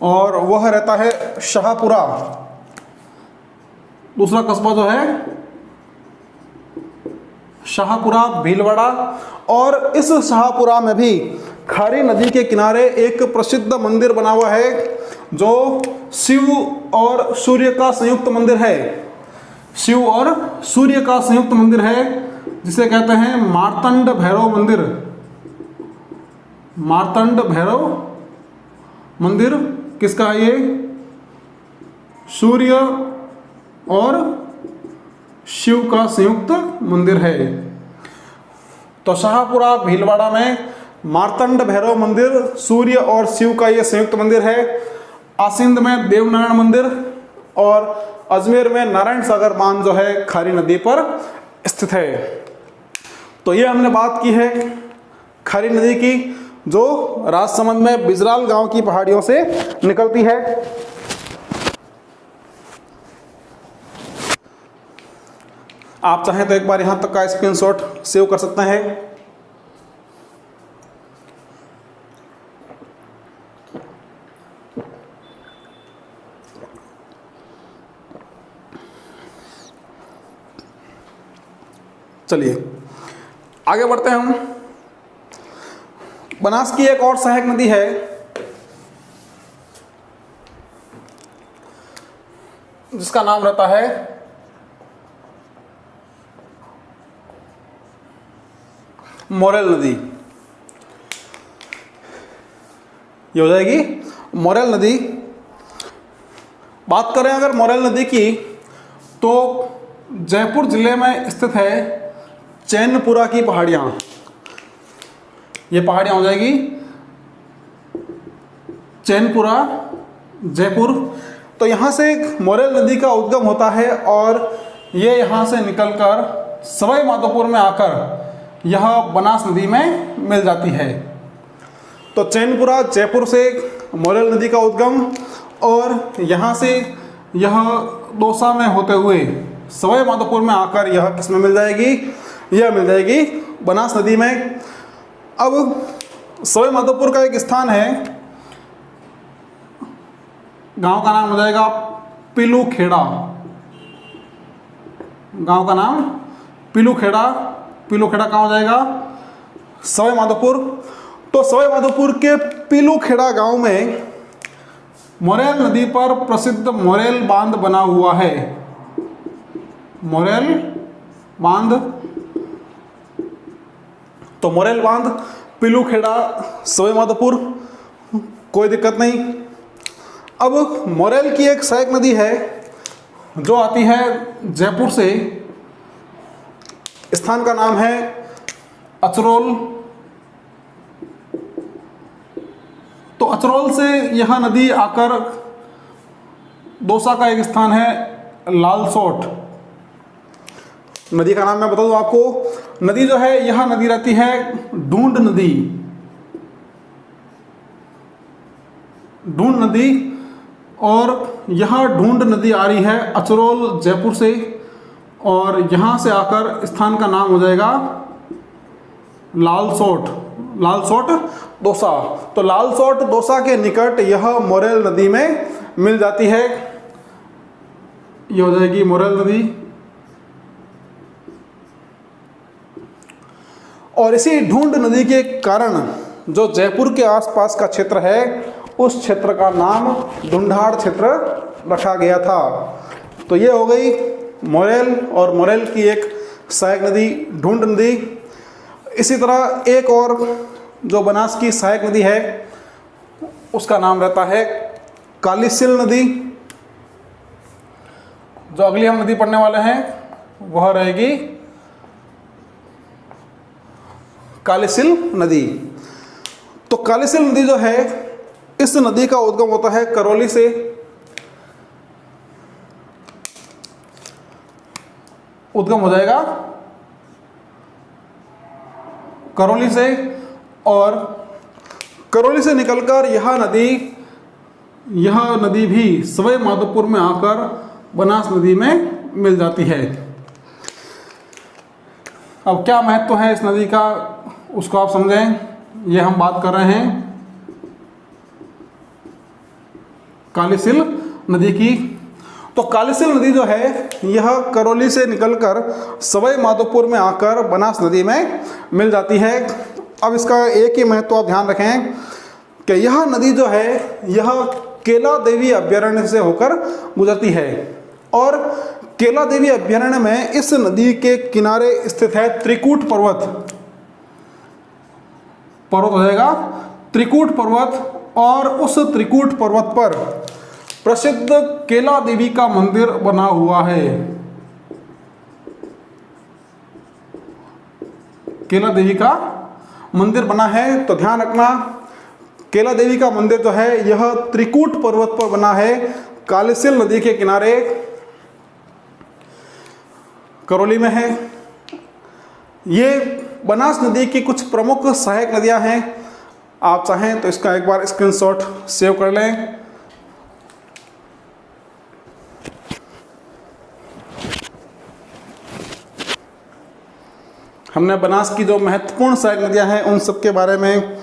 और वह रहता है शाहपुरा। दूसरा कस्बा जो है शाहपुरा भीलवाड़ा। और इस शाहपुरा में भी खारी नदी के किनारे एक प्रसिद्ध मंदिर बना हुआ है जो शिव और सूर्य का संयुक्त मंदिर है। शिव और सूर्य का संयुक्त मंदिर है जिसे कहते हैं मार्तंड भैरव मंदिर। मार्तंड भैरव मंदिर किसका है ये? सूर्य और शिव का संयुक्त मंदिर है। तो शाहपुरा भीलवाड़ा में मार्तंड भैरव मंदिर सूर्य और शिव का ये संयुक्त मंदिर है। आसिंद में देवनारायण मंदिर और अजमेर में नारायण सागर बांध जो है खारी नदी पर स्थित है। तो ये हमने बात की है खारी नदी की जो राजसमंद में बिजराल गांव की पहाड़ियों से निकलती है। आप चाहें तो एक बार यहां तक का स्क्रीनशॉट सेव कर सकते हैं। चलिए आगे बढ़ते हैं हम। बनास की एक और सहायक नदी है जिसका नाम रहता है मोरेल नदी। ये हो जाएगी मोरेल नदी। बात करें अगर मोरेल नदी की तो जयपुर जिले में स्थित है चैनपुरा की पहाड़ियाँ। ये पहाड़ियाँ हो जाएगी चैनपुरा जयपुर। तो यहाँ से मोरेल नदी का उद्गम होता है और ये यहाँ से निकलकर सवाई माधोपुर में आकर यह बनास नदी में मिल जाती है। तो चैनपुरा जयपुर से मोरेल नदी का उद्गम और यहाँ से यह दौसा में होते हुए सवाई माधोपुर में आकर यह किस में मिल जाएगी? यह मिल जाएगी बनास नदी में। अब सवाई माधोपुर का एक स्थान है, गांव का नाम हो जाएगा पिलू खेड़ा। गांव का नाम पिलू खेड़ा। पिलू खेड़ा कहाँ हो जाएगा? सवाई माधोपुर। तो सवाई माधोपुर के पिलू खेड़ा गांव में मोरेल नदी पर प्रसिद्ध मोरेल बांध बना हुआ है। मोरेल बांध। तो मोरेल बांध पिलू खेड़ा सवाई माधोपुर, कोई दिक्कत नहीं। अब मोरेल की एक सहायक नदी है जो आती है जयपुर से। स्थान का नाम है अचरोल। तो अचरोल से यह नदी आकर दौसा का एक स्थान है लालसोट। नदी का नाम मैं बता दूं आपको। नदी जो है यह नदी रहती है ढूंढ नदी। ढूंढ नदी और यह ढूंढ नदी आ रही है अचरोल जयपुर से और यहाँ से आकर स्थान का नाम हो जाएगा लालसोट। लालसोट दौसा। तो लालसोट दौसा के निकट यह मोरेल नदी में मिल जाती है। ये हो जाएगी मोरेल नदी। और इसी ढूंढ नदी के कारण जो जयपुर के आसपास का क्षेत्र है उस क्षेत्र का नाम ढूंढाड़ क्षेत्र रखा गया था। तो ये हो गई मोरेल और मोरेल की एक सहायक नदी ढूंढ नदी। इसी तरह एक और जो बनास की सहायक नदी है उसका नाम रहता है कालीसिल नदी। जो अगली हम नदी पढ़ने वाले हैं वह रहेगी कालीसिल नदी। तो कालीसिल नदी जो है इस नदी का उद्गम होता है करौली से। उद्गम हो जाएगा करौली से और करौली से निकलकर यह नदी भी सवाई माधोपुर में आकर बनास नदी में मिल जाती है। अब क्या महत्व है इस नदी का उसको आप समझें। ये हम बात कर रहे हैं कालीसिल नदी की। तो कालीसिल नदी जो है यह करौली से निकलकर सवाई माधोपुर में आकर बनास नदी में मिल जाती है। अब इसका एक ही महत्व आप ध्यान रखें कि यह नदी जो है यह केला देवी अभयारण्य से होकर गुजरती है, और केला देवी अभयारण्य में इस नदी के किनारे स्थित है त्रिकूट पर्वत हो जाएगा, त्रिकूट पर्वत। और उस त्रिकूट पर्वत पर प्रसिद्ध केला देवी का मंदिर बना हुआ है। केला देवी का मंदिर बना है, तो ध्यान रखना केला देवी का मंदिर जो है यह त्रिकूट पर्वत पर बना है, कालीसिल नदी के किनारे करौली में है। ये बनास नदी की कुछ प्रमुख सहायक नदियां हैं। आप चाहें तो इसका एक बार स्क्रीनशॉट सेव कर लें। हमने बनास की जो महत्वपूर्ण सहायक नदियां हैं उन सब के बारे में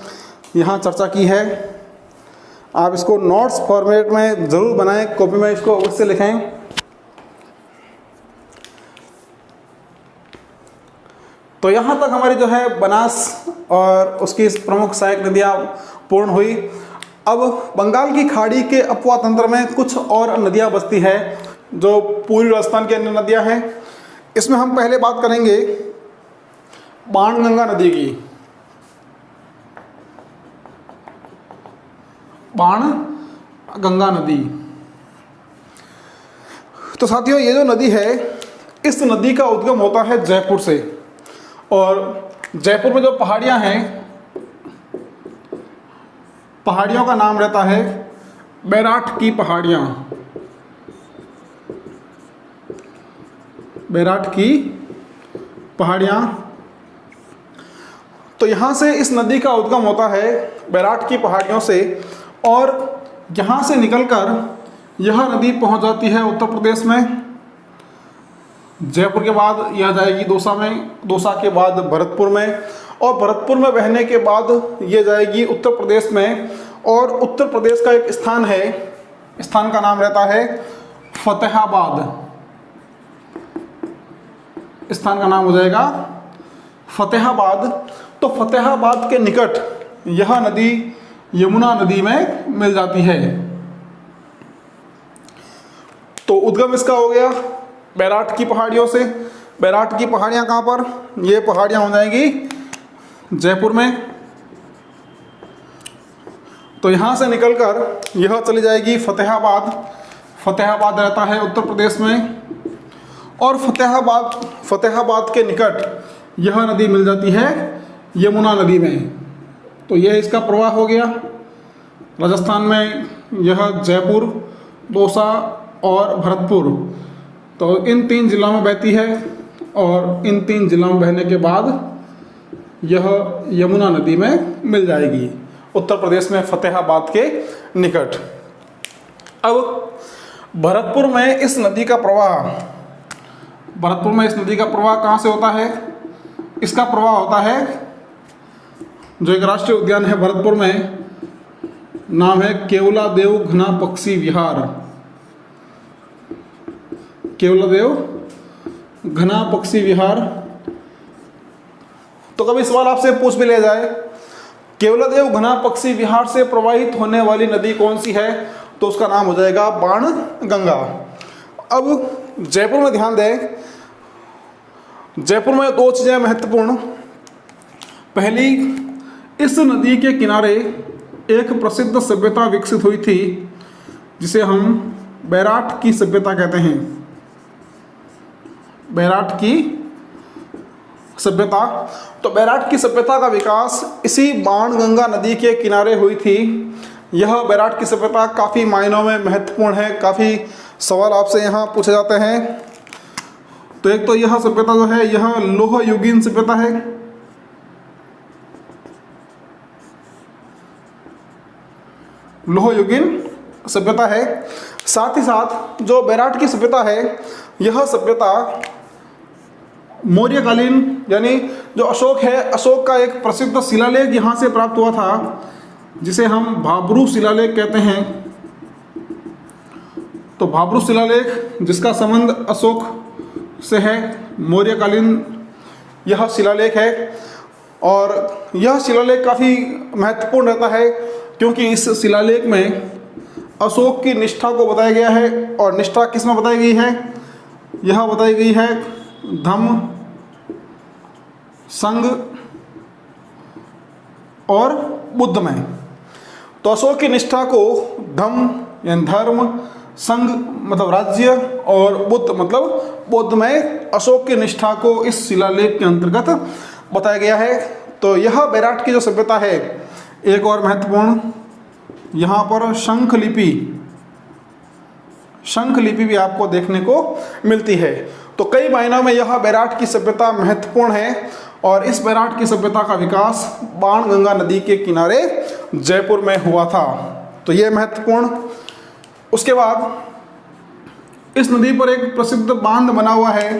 यहाँ चर्चा की है। आप इसको नोट्स फॉर्मेट में ज़रूर बनाएं, कॉपी में इसको अवश्य लिखें। तो यहाँ तक हमारी जो है बनास और उसकी प्रमुख सहायक नदियाँ पूर्ण हुई। अब बंगाल की खाड़ी के अपवा तंत्र में कुछ और नदियाँ बसती है जो पूर्वी राजस्थान की अन्य नदियाँ हैं। इसमें हम पहले बात करेंगे बाणगंगा नदी की। बाणगंगा नदी, तो साथियों ये जो नदी है इस नदी का उद्गम होता है जयपुर से, और जयपुर में जो पहाड़ियाँ हैं पहाड़ियों का नाम रहता है बैराठ की पहाड़ियाँ। बैराठ की पहाड़ियाँ, तो यहाँ से इस नदी का उद्गम होता है बैराठ की पहाड़ियों से, और यहाँ से निकलकर यह नदी पहुँच जाती है उत्तर प्रदेश में। जयपुर के बाद यह जाएगी दौसा में, दौसा के बाद भरतपुर में, और भरतपुर में बहने के बाद ये जाएगी उत्तर प्रदेश में। और उत्तर प्रदेश का एक स्थान है, स्थान का नाम रहता है फतेहाबाद। स्थान का नाम हो जाएगा फतेहाबाद। तो फतेहाबाद के निकट यह नदी यमुना नदी में मिल जाती है। तो उद्गम इसका हो गया बैराठ की पहाड़ियों से। बैराठ की पहाड़ियाँ कहाँ पर? ये पहाड़ियाँ हो जाएंगी जयपुर में। तो यहाँ से निकलकर यह चली जाएगी फतेहाबाद। फतेहाबाद रहता है उत्तर प्रदेश में, और फतेहाबाद के निकट यह नदी मिल जाती है यमुना नदी में। तो यह इसका प्रवाह हो गया। राजस्थान में यह जयपुर, दौसा और भरतपुर, तो इन 3 जिलों में बहती है, और इन 3 जिलों में बहने के बाद यह यमुना नदी में मिल जाएगी उत्तर प्रदेश में फतेहाबाद के निकट। अब भरतपुर में इस नदी का प्रवाह कहाँ से होता है? इसका प्रवाह होता है, जो एक राष्ट्रीय उद्यान है भरतपुर में, नाम है केवलादेव घना पक्षी विहार। केवलादेव घना पक्षी विहार। तो कभी सवाल आपसे पूछ भी लिया जाए केवलादेव घना पक्षी विहार से प्रवाहित होने वाली नदी कौन सी है, तो उसका नाम हो जाएगा बाणगंगा। अब जयपुर में ध्यान दें, जयपुर में 2 चीज़ें महत्वपूर्ण। पहली, इस नदी के किनारे एक प्रसिद्ध सभ्यता विकसित हुई थी जिसे हम बैराठ की सभ्यता कहते हैं। बैराठ की सभ्यता। तो बैराठ की सभ्यता का विकास इसी बाणगंगा नदी के किनारे हुई थी। यह बैराठ की सभ्यता काफ़ी मायनों में महत्वपूर्ण है। काफ़ी सवाल आपसे यहाँ पूछे जाते हैं। तो एक तो यह सभ्यता जो है यह लोह युगीन सभ्यता है। लोह युगीन सभ्यता है। साथ ही साथ जो बैराठ की सभ्यता है यह सभ्यता मौर्यकालीन, यानी जो अशोक है, अशोक का एक प्रसिद्ध शिलालेख यहाँ से प्राप्त हुआ था जिसे हम भाब्रू शिलालेख कहते हैं। तो भाब्रू शिलालेख जिसका संबंध अशोक से है, मौर्यकालीन यह शिलालेख है। और यह शिलालेख काफ़ी महत्वपूर्ण रहता है क्योंकि इस शिलालेख में अशोक की निष्ठा को बताया गया है। और निष्ठा किस में बताई गई है? यह बताई गई है धम्म, संघ और बुद्ध में। तो अशोक की निष्ठा को धम्म यानी धर्म, संघ मतलब राज्य और बुद्ध मतलब बौद्ध में अशोक की निष्ठा को इस शिलालेख के अंतर्गत बताया गया है। तो यह बैराट की जो सभ्यता है, एक और महत्वपूर्ण यहाँ पर शंख लिपि भी आपको देखने को मिलती है। तो कई मायनों में यह बैराट की सभ्यता महत्वपूर्ण है और इस बैराट की सभ्यता का विकास बाणगंगा नदी के किनारे जयपुर में हुआ था। तो यह महत्वपूर्ण। उसके बाद इस नदी पर एक प्रसिद्ध बांध बना हुआ है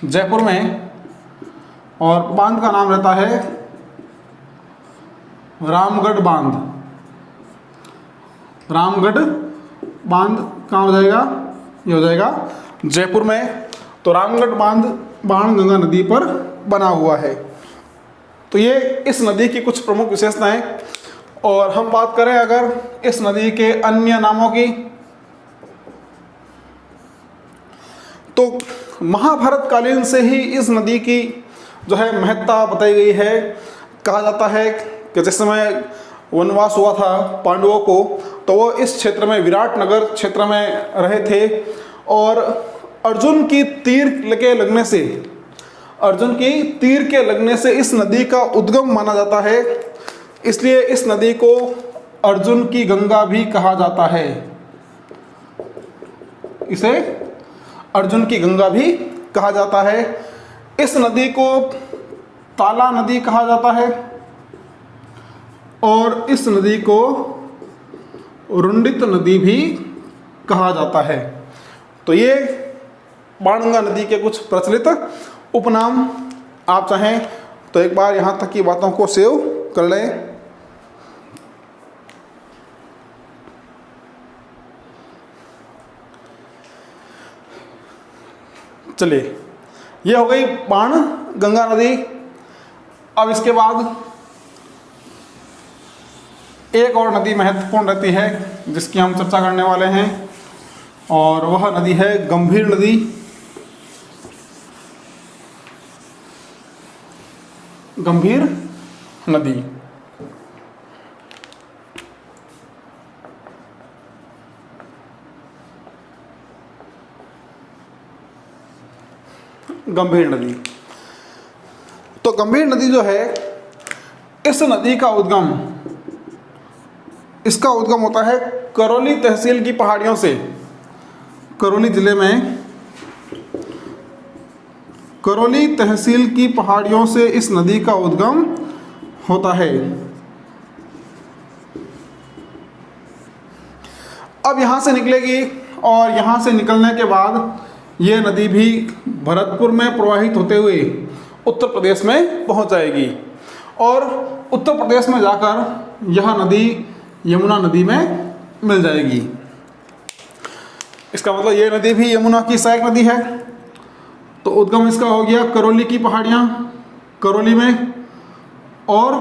जयपुर में और बांध का नाम रहता है रामगढ़ बांध। रामगढ़ बांध कहाँ हो जाएगा? ये हो जाएगा जयपुर में। तो रामगढ़ बांध बाणगंगा नदी पर बना हुआ है। तो ये इस नदी की कुछ प्रमुख विशेषताएं। और हम बात करें अगर इस नदी के अन्य नामों की, तो महाभारत कालीन से ही इस नदी की जो है महत्ता बताई गई है। कहा जाता है कि जिस समय वनवास हुआ था पांडवों को, तो वो इस क्षेत्र में विराट नगर क्षेत्र में रहे थे और अर्जुन की तीर के लगने से इस नदी का उद्गम माना जाता है। इसलिए इस नदी को अर्जुन की गंगा भी कहा जाता है। इसे अर्जुन की गंगा भी कहा जाता है। इस नदी को ताला नदी कहा जाता है और इस नदी को रुंडित नदी भी कहा जाता है। तो ये बाणगंगा नदी के कुछ प्रचलित उपनाम। आप चाहें तो एक बार यहाँ तक की बातों को सेव कर लें। चलिए, ये हो गई बाणगंगा नदी। अब इसके बाद एक और नदी महत्वपूर्ण रहती है जिसकी हम चर्चा करने वाले हैं और वह नदी है गंभीर नदी। गंभीर नदी गंभीर नदी। तो गंभीर नदी जो है, इस नदी का इसका उद्गम होता है करौली तहसील की पहाड़ियों से। करौली जिले में करौली तहसील की पहाड़ियों से इस नदी का उद्गम होता है। अब यहाँ से निकलेगी और यहाँ से निकलने के बाद ये नदी भी भरतपुर में प्रवाहित होते हुए उत्तर प्रदेश में पहुँच जाएगी और उत्तर प्रदेश में जाकर यह नदी यमुना नदी में मिल जाएगी। इसका मतलब ये नदी भी यमुना की सहायक नदी है। तो उद्गम इसका हो गया करौली की पहाड़ियाँ, करौली में, और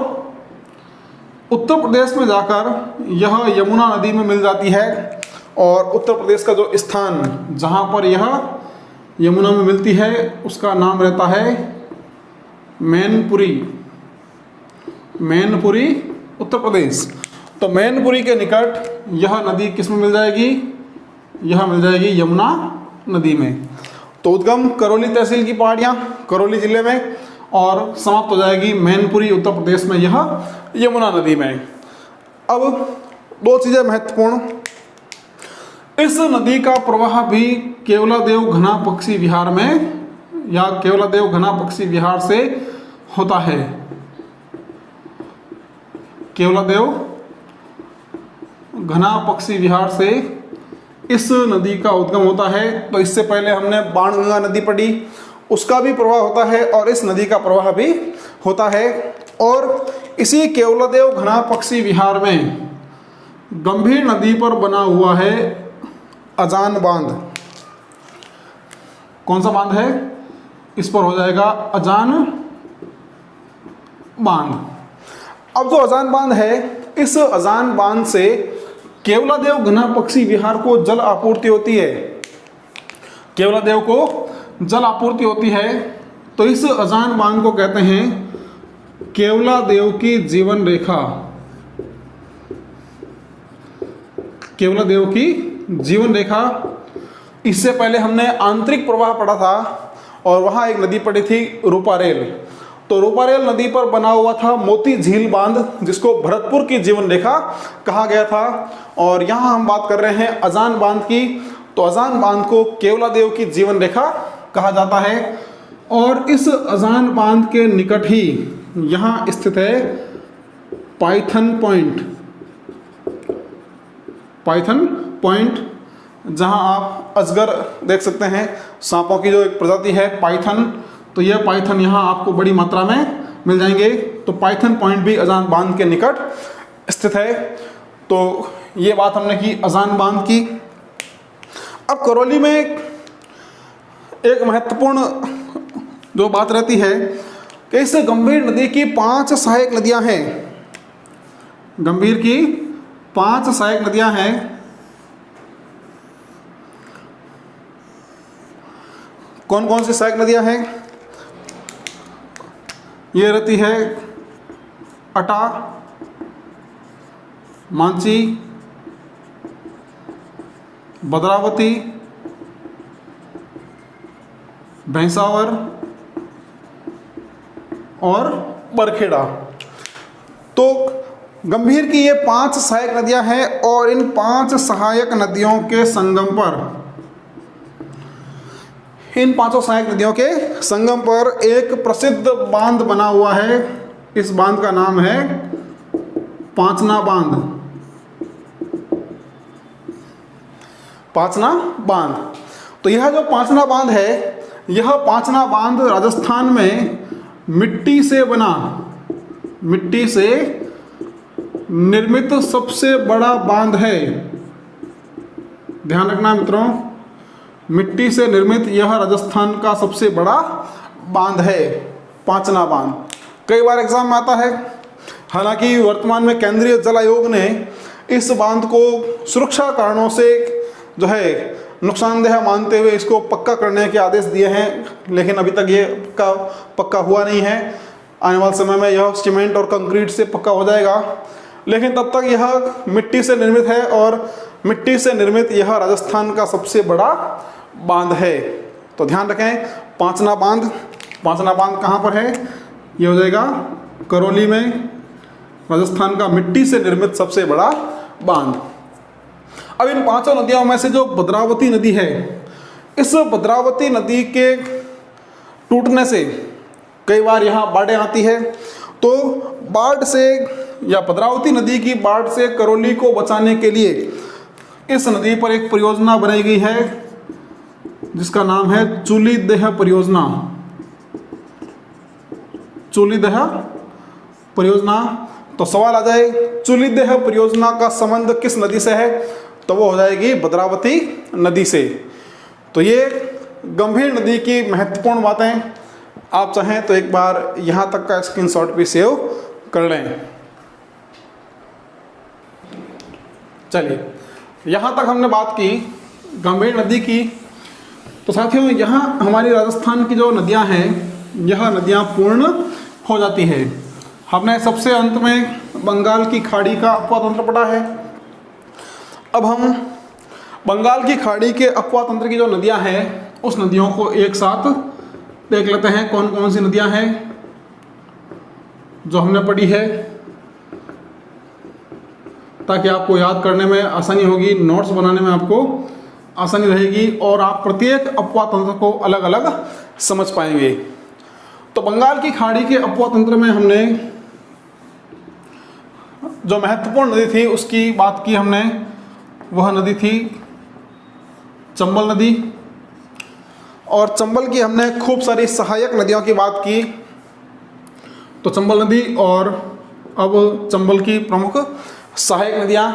उत्तर प्रदेश में जाकर यह यमुना नदी में मिल जाती है। और उत्तर प्रदेश का जो स्थान जहाँ पर यह यमुना में मिलती है उसका नाम रहता है मैनपुरी। मैनपुरी उत्तर प्रदेश। तो मैनपुरी के निकट यह नदी किस में मिल जाएगी? यह मिल जाएगी यमुना नदी में। तो उद्गम करौली तहसील की पहाड़ियाँ करौली जिले में और समाप्त हो जाएगी मैनपुरी उत्तर प्रदेश में यह यमुना नदी में। अब दो चीज़ें महत्वपूर्ण। इस नदी का प्रवाह भी केवलादेव घना पक्षी विहार में या केवलादेव घना पक्षी विहार से होता है। केवलादेव घना पक्षी विहार से इस नदी का उद्गम होता है। तो इससे पहले हमने बाणगंगा नदी पढ़ी, उसका भी प्रवाह होता है और इस नदी का प्रवाह भी होता है। और इसी केवलादेव घना पक्षी विहार में गंभीर नदी पर बना हुआ है अजान बांध। कौन सा बांध है? इस पर हो जाएगा अजान बांध। अब जो अजान बांध है, इस अजान बांध से केवलादेव घना पक्षी विहार को जल आपूर्ति होती है। केवलादेव को जल आपूर्ति होती है, तो इस अजान बांध को कहते हैं केवलादेव की जीवन रेखा। केवलादेव की जीवन रेखा। इससे पहले हमने आंतरिक प्रवाह पढ़ा था और वहाँ एक नदी पड़ी थी रूपारेल। तो रूपारेल नदी पर बना हुआ था मोती झील बांध, जिसको भरतपुर की जीवन रेखा कहा गया था। और यहाँ हम बात कर रहे हैं अजान बांध की। तो अजान बांध को केवलादेव की जीवन रेखा कहा जाता है। और इस अजान बांध के निकट ही यहाँ स्थित है पाइथन पॉइंट। पाइथन पॉइंट, जहाँ आप अजगर देख सकते हैं, सांपों की जो एक प्रजाति है पाइथन। तो यह पाइथन यहाँ आपको बड़ी मात्रा में मिल जाएंगे। तो पाइथन पॉइंट भी अजान बांध के निकट स्थित है। तो ये बात हमने की अजान बांध की। अब करौली में एक महत्वपूर्ण जो बात रहती है कि इस गंभीर नदी की 5 सहायक नदियां हैं। गंभीर की 5 सहायक नदियां हैं। कौन कौन सी सहायक नदियां हैं? ये रहती है अटा, मांची, भद्रावती, भैंसावर और बरखेड़ा। तो गंभीर की ये 5 सहायक नदियां हैं और इन 5 सहायक नदियों के संगम पर, इन 5 सहायक नदियों के संगम पर एक प्रसिद्ध बांध बना हुआ है। इस बांध का नाम है पांचना बांध। पांचना बांध। तो यह जो पांचना बांध है, यह पांचना बांध राजस्थान में मिट्टी से बना, मिट्टी से निर्मित सबसे बड़ा बांध है। ध्यान रखना मित्रों, मिट्टी से निर्मित यह राजस्थान का सबसे बड़ा बांध है, पांचना बांध। कई बार एग्जाम में आता है। हालांकि वर्तमान में केंद्रीय जल आयोग ने इस बांध को सुरक्षा कारणों से जो है नुकसानदेह मानते हुए इसको पक्का करने के आदेश दिए हैं, लेकिन अभी तक ये पक्का हुआ नहीं है। आने वाले समय में यह सीमेंट और कंक्रीट से पक्का हो जाएगा, लेकिन तब तक यह मिट्टी से निर्मित है और मिट्टी से निर्मित यह राजस्थान का सबसे बड़ा बांध है। तो ध्यान रखें, पांचना बांध। पांचना बांध कहाँ पर है? ये हो जाएगा करौली में, राजस्थान का मिट्टी से निर्मित सबसे बड़ा बांध। अब इन 5 नदियों में से जो भद्रावती नदी है, इस भद्रावती नदी के टूटने से कई बार यहाँ बाढ़ें आती है। तो बाढ़ से या भद्रावती नदी की बाढ़ से करौली को बचाने के लिए इस नदी पर एक परियोजना बनाई गई है, जिसका नाम है चूलीदह परियोजना। चूलीदह परियोजना। तो सवाल आ जाए, चूलीदह परियोजना का संबंध किस नदी से है? तो वो हो जाएगी भद्रावती नदी से। तो ये गंभीर नदी की महत्वपूर्ण बातें, आप चाहें तो एक बार यहाँ तक का स्क्रीनशॉट भी सेव कर लें। चलिए, यहाँ तक हमने बात की गंभीर नदी की। तो साथियों, यहाँ हमारी राजस्थान की जो नदियाँ हैं, यह नदियाँ पूर्ण हो जाती है। हमने सबसे अंत में बंगाल की खाड़ी का अपवा तंत्र पढ़ा है। अब हम बंगाल की खाड़ी के अपवा तंत्र की जो नदियाँ हैं, उस नदियों को एक साथ देख लेते हैं। कौन कौन सी नदियाँ हैं जो हमने पढ़ी है, ताकि आपको याद करने में आसानी होगी, नोट्स बनाने में आपको आसानी रहेगी और आप प्रत्येक अपवा तंत्र को अलग अलग समझ पाएंगे। तो बंगाल की खाड़ी के अपवा तंत्र में हमने जो महत्वपूर्ण नदी थी उसकी बात की हमने। वह नदी थी चंबल नदी। और चंबल की हमने खूब सारी सहायक नदियों की बात की। तो चंबल नदी और अब चंबल की प्रमुख सहायक नदियाँ।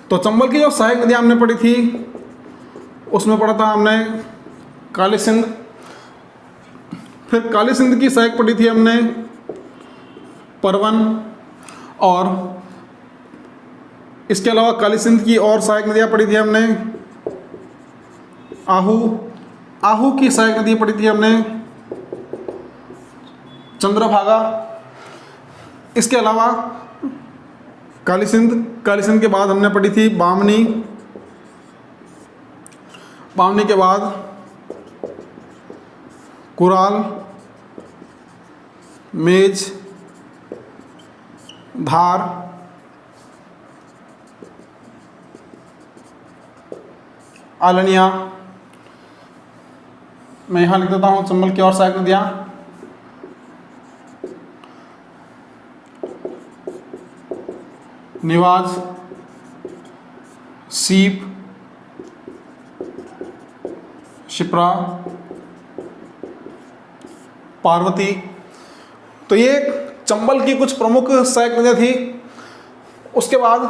तो चंबल की जो सहायक नदियाँ हमने पढ़ी थी, उसमें पढ़ा था हमने काली सिंध। फिर काली सिंध की सहायक पढ़ी थी हमने परवन, और इसके अलावा काली सिंध की और सहायक नदियाँ पढ़ी थी हमने, आहू की सहायक नदी पढ़ी थी हमने चंद्रभागा। इसके अलावा काली सिंध के बाद हमने पढ़ी थी बामनी के बाद कुराल, मेज, धार, आलनिया। मैं यहाँ लिख देता हूँ चंबल की और सहायक नदियाँ, निवाज, सीप, शिप्रा, पार्वती। तो ये चंबल की कुछ प्रमुख सहायक नदियाँ थी। उसके बाद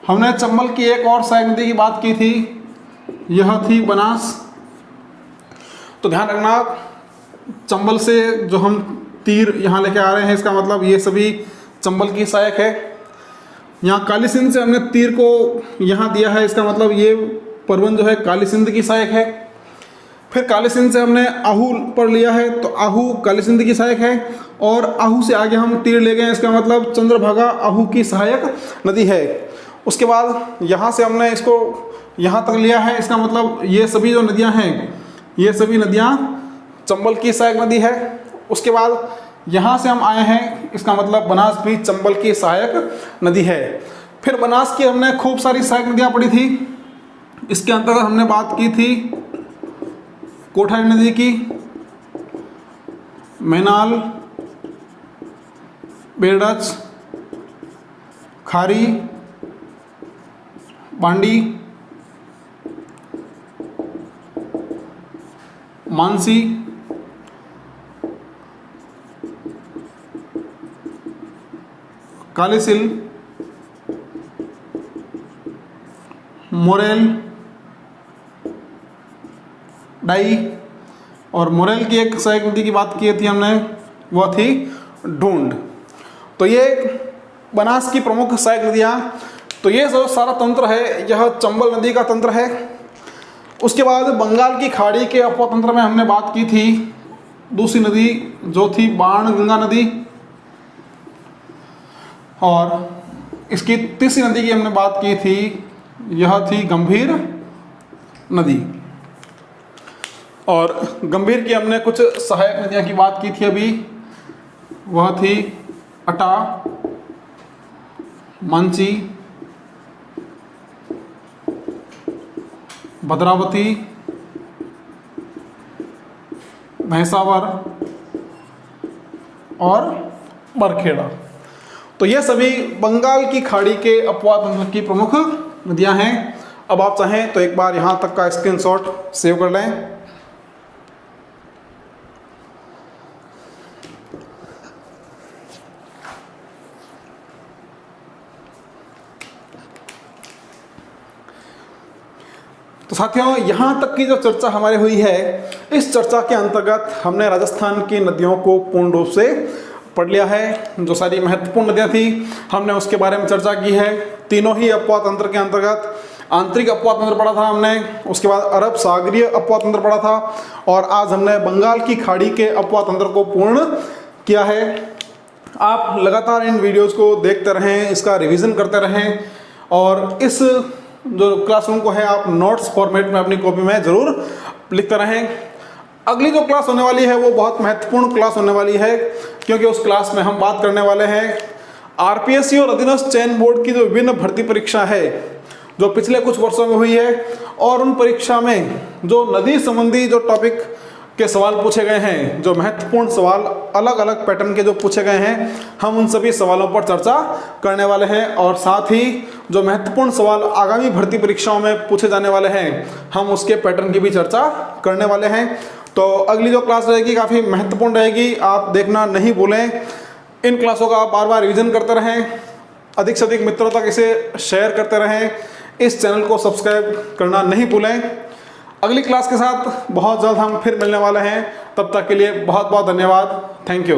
हमने चंबल की एक और सहायक नदी की बात की थी, यह थी बनास। तो ध्यान रखना, चंबल से जो हम तीर यहाँ लेके आ रहे हैं, इसका मतलब ये सभी चंबल की सहायक है। यहाँ काली सिंध से हमने तीर को यहाँ दिया है, इसका मतलब ये परवन जो है काली सिंध की सहायक है। फिर काली सिंध से हमने आहू पर लिया है, तो आहू काली सिंध की सहायक है, और आहू से आगे हम तीर ले गए, इसका मतलब चंद्रभागा आहू की सहायक नदी है। उसके बाद यहाँ से हमने इसको यहाँ तक लिया है, इसका मतलब ये सभी जो नदियाँ हैं, ये सभी नदियाँ चंबल की सहायक नदी है। उसके बाद यहाँ से हम आए हैं, इसका मतलब बनास भी चंबल की सहायक नदी है। फिर बनास की हमने खूब सारी सहायक नदियाँ पढ़ी थी। इसके अंतर्गत हमने बात की थी कोठारी नदी की, मैनाल, बेड़च, खारी, बांडी, मानसी, कालीसिल, मोरेल, डाई, और मोरेल की एक सहायक नदी की बात की थी हमने, वह थी ढूंढ। तो ये बनास की प्रमुख सहायक नदियाँ। तो ये जो सारा तंत्र है, यह चंबल नदी का तंत्र है। उसके बाद बंगाल की खाड़ी के अपवा तंत्र में हमने बात की थी दूसरी नदी, जो थी बाणगंगा नदी, और इसकी तीसरी नदी की हमने बात की थी, यह थी गंभीर नदी। और गंभीर की हमने कुछ सहायक नदियाँ की बात की थी अभी, वह थी अटा, मंची, भद्रावती, भैंसावर और बरखेड़ा। तो ये सभी बंगाल की खाड़ी के अपवा तंत्र की प्रमुख नदियां हैं। अब आप चाहें तो एक बार यहाँ तक का स्क्रीनशॉट सेव कर लें। तो साथियों, यहाँ तक की जो चर्चा हमारी हुई है, इस चर्चा के अंतर्गत हमने राजस्थान की नदियों को पूर्ण रूप से पढ़ लिया है। जो सारी महत्वपूर्ण नदियाँ थी, हमने उसके बारे में चर्चा की है। तीनों ही अपवा तंत्र के अंतर्गत आंतरिक अपवा तंत्र पढ़ा था हमने, उसके बाद अरब सागरीय अपवा तंत्र पढ़ा था, और आज हमने बंगाल की खाड़ी के अपवा तंत्र को पूर्ण किया है। आप लगातार इन वीडियोज़ को देखते रहें, इसका रिविज़न करते रहें, और इस जो क्लासरूम को है आप नोट्स फॉर्मेट में अपनी कॉपी में ज़रूर लिखते रहें। अगली जो क्लास होने वाली है वो बहुत महत्वपूर्ण क्लास होने वाली है, क्योंकि उस क्लास में हम बात करने वाले हैं आरपीएससी और अधीनस्थ चयन बोर्ड की जो विभिन्न भर्ती परीक्षा है, जो पिछले कुछ वर्षों में हुई है, और उन परीक्षा में जो नदी संबंधी जो टॉपिक के सवाल पूछे गए हैं, जो महत्वपूर्ण सवाल अलग अलग पैटर्न के जो पूछे गए हैं, हम उन सभी सवालों पर चर्चा करने वाले हैं। और साथ ही जो महत्वपूर्ण सवाल आगामी भर्ती परीक्षाओं में पूछे जाने वाले हैं, हम उसके पैटर्न की भी चर्चा करने वाले हैं। तो अगली जो क्लास रहेगी काफ़ी महत्वपूर्ण रहेगी, आप देखना नहीं भूलें। इन क्लासों का आप बार बार रिविजन करते रहें, अधिक से अधिक मित्रों तक इसे शेयर करते रहें, इस चैनल को सब्सक्राइब करना नहीं भूलें। अगली क्लास के साथ बहुत जल्द हम फिर मिलने वाले हैं, तब तक के लिए बहुत बहुत धन्यवाद। Thank you.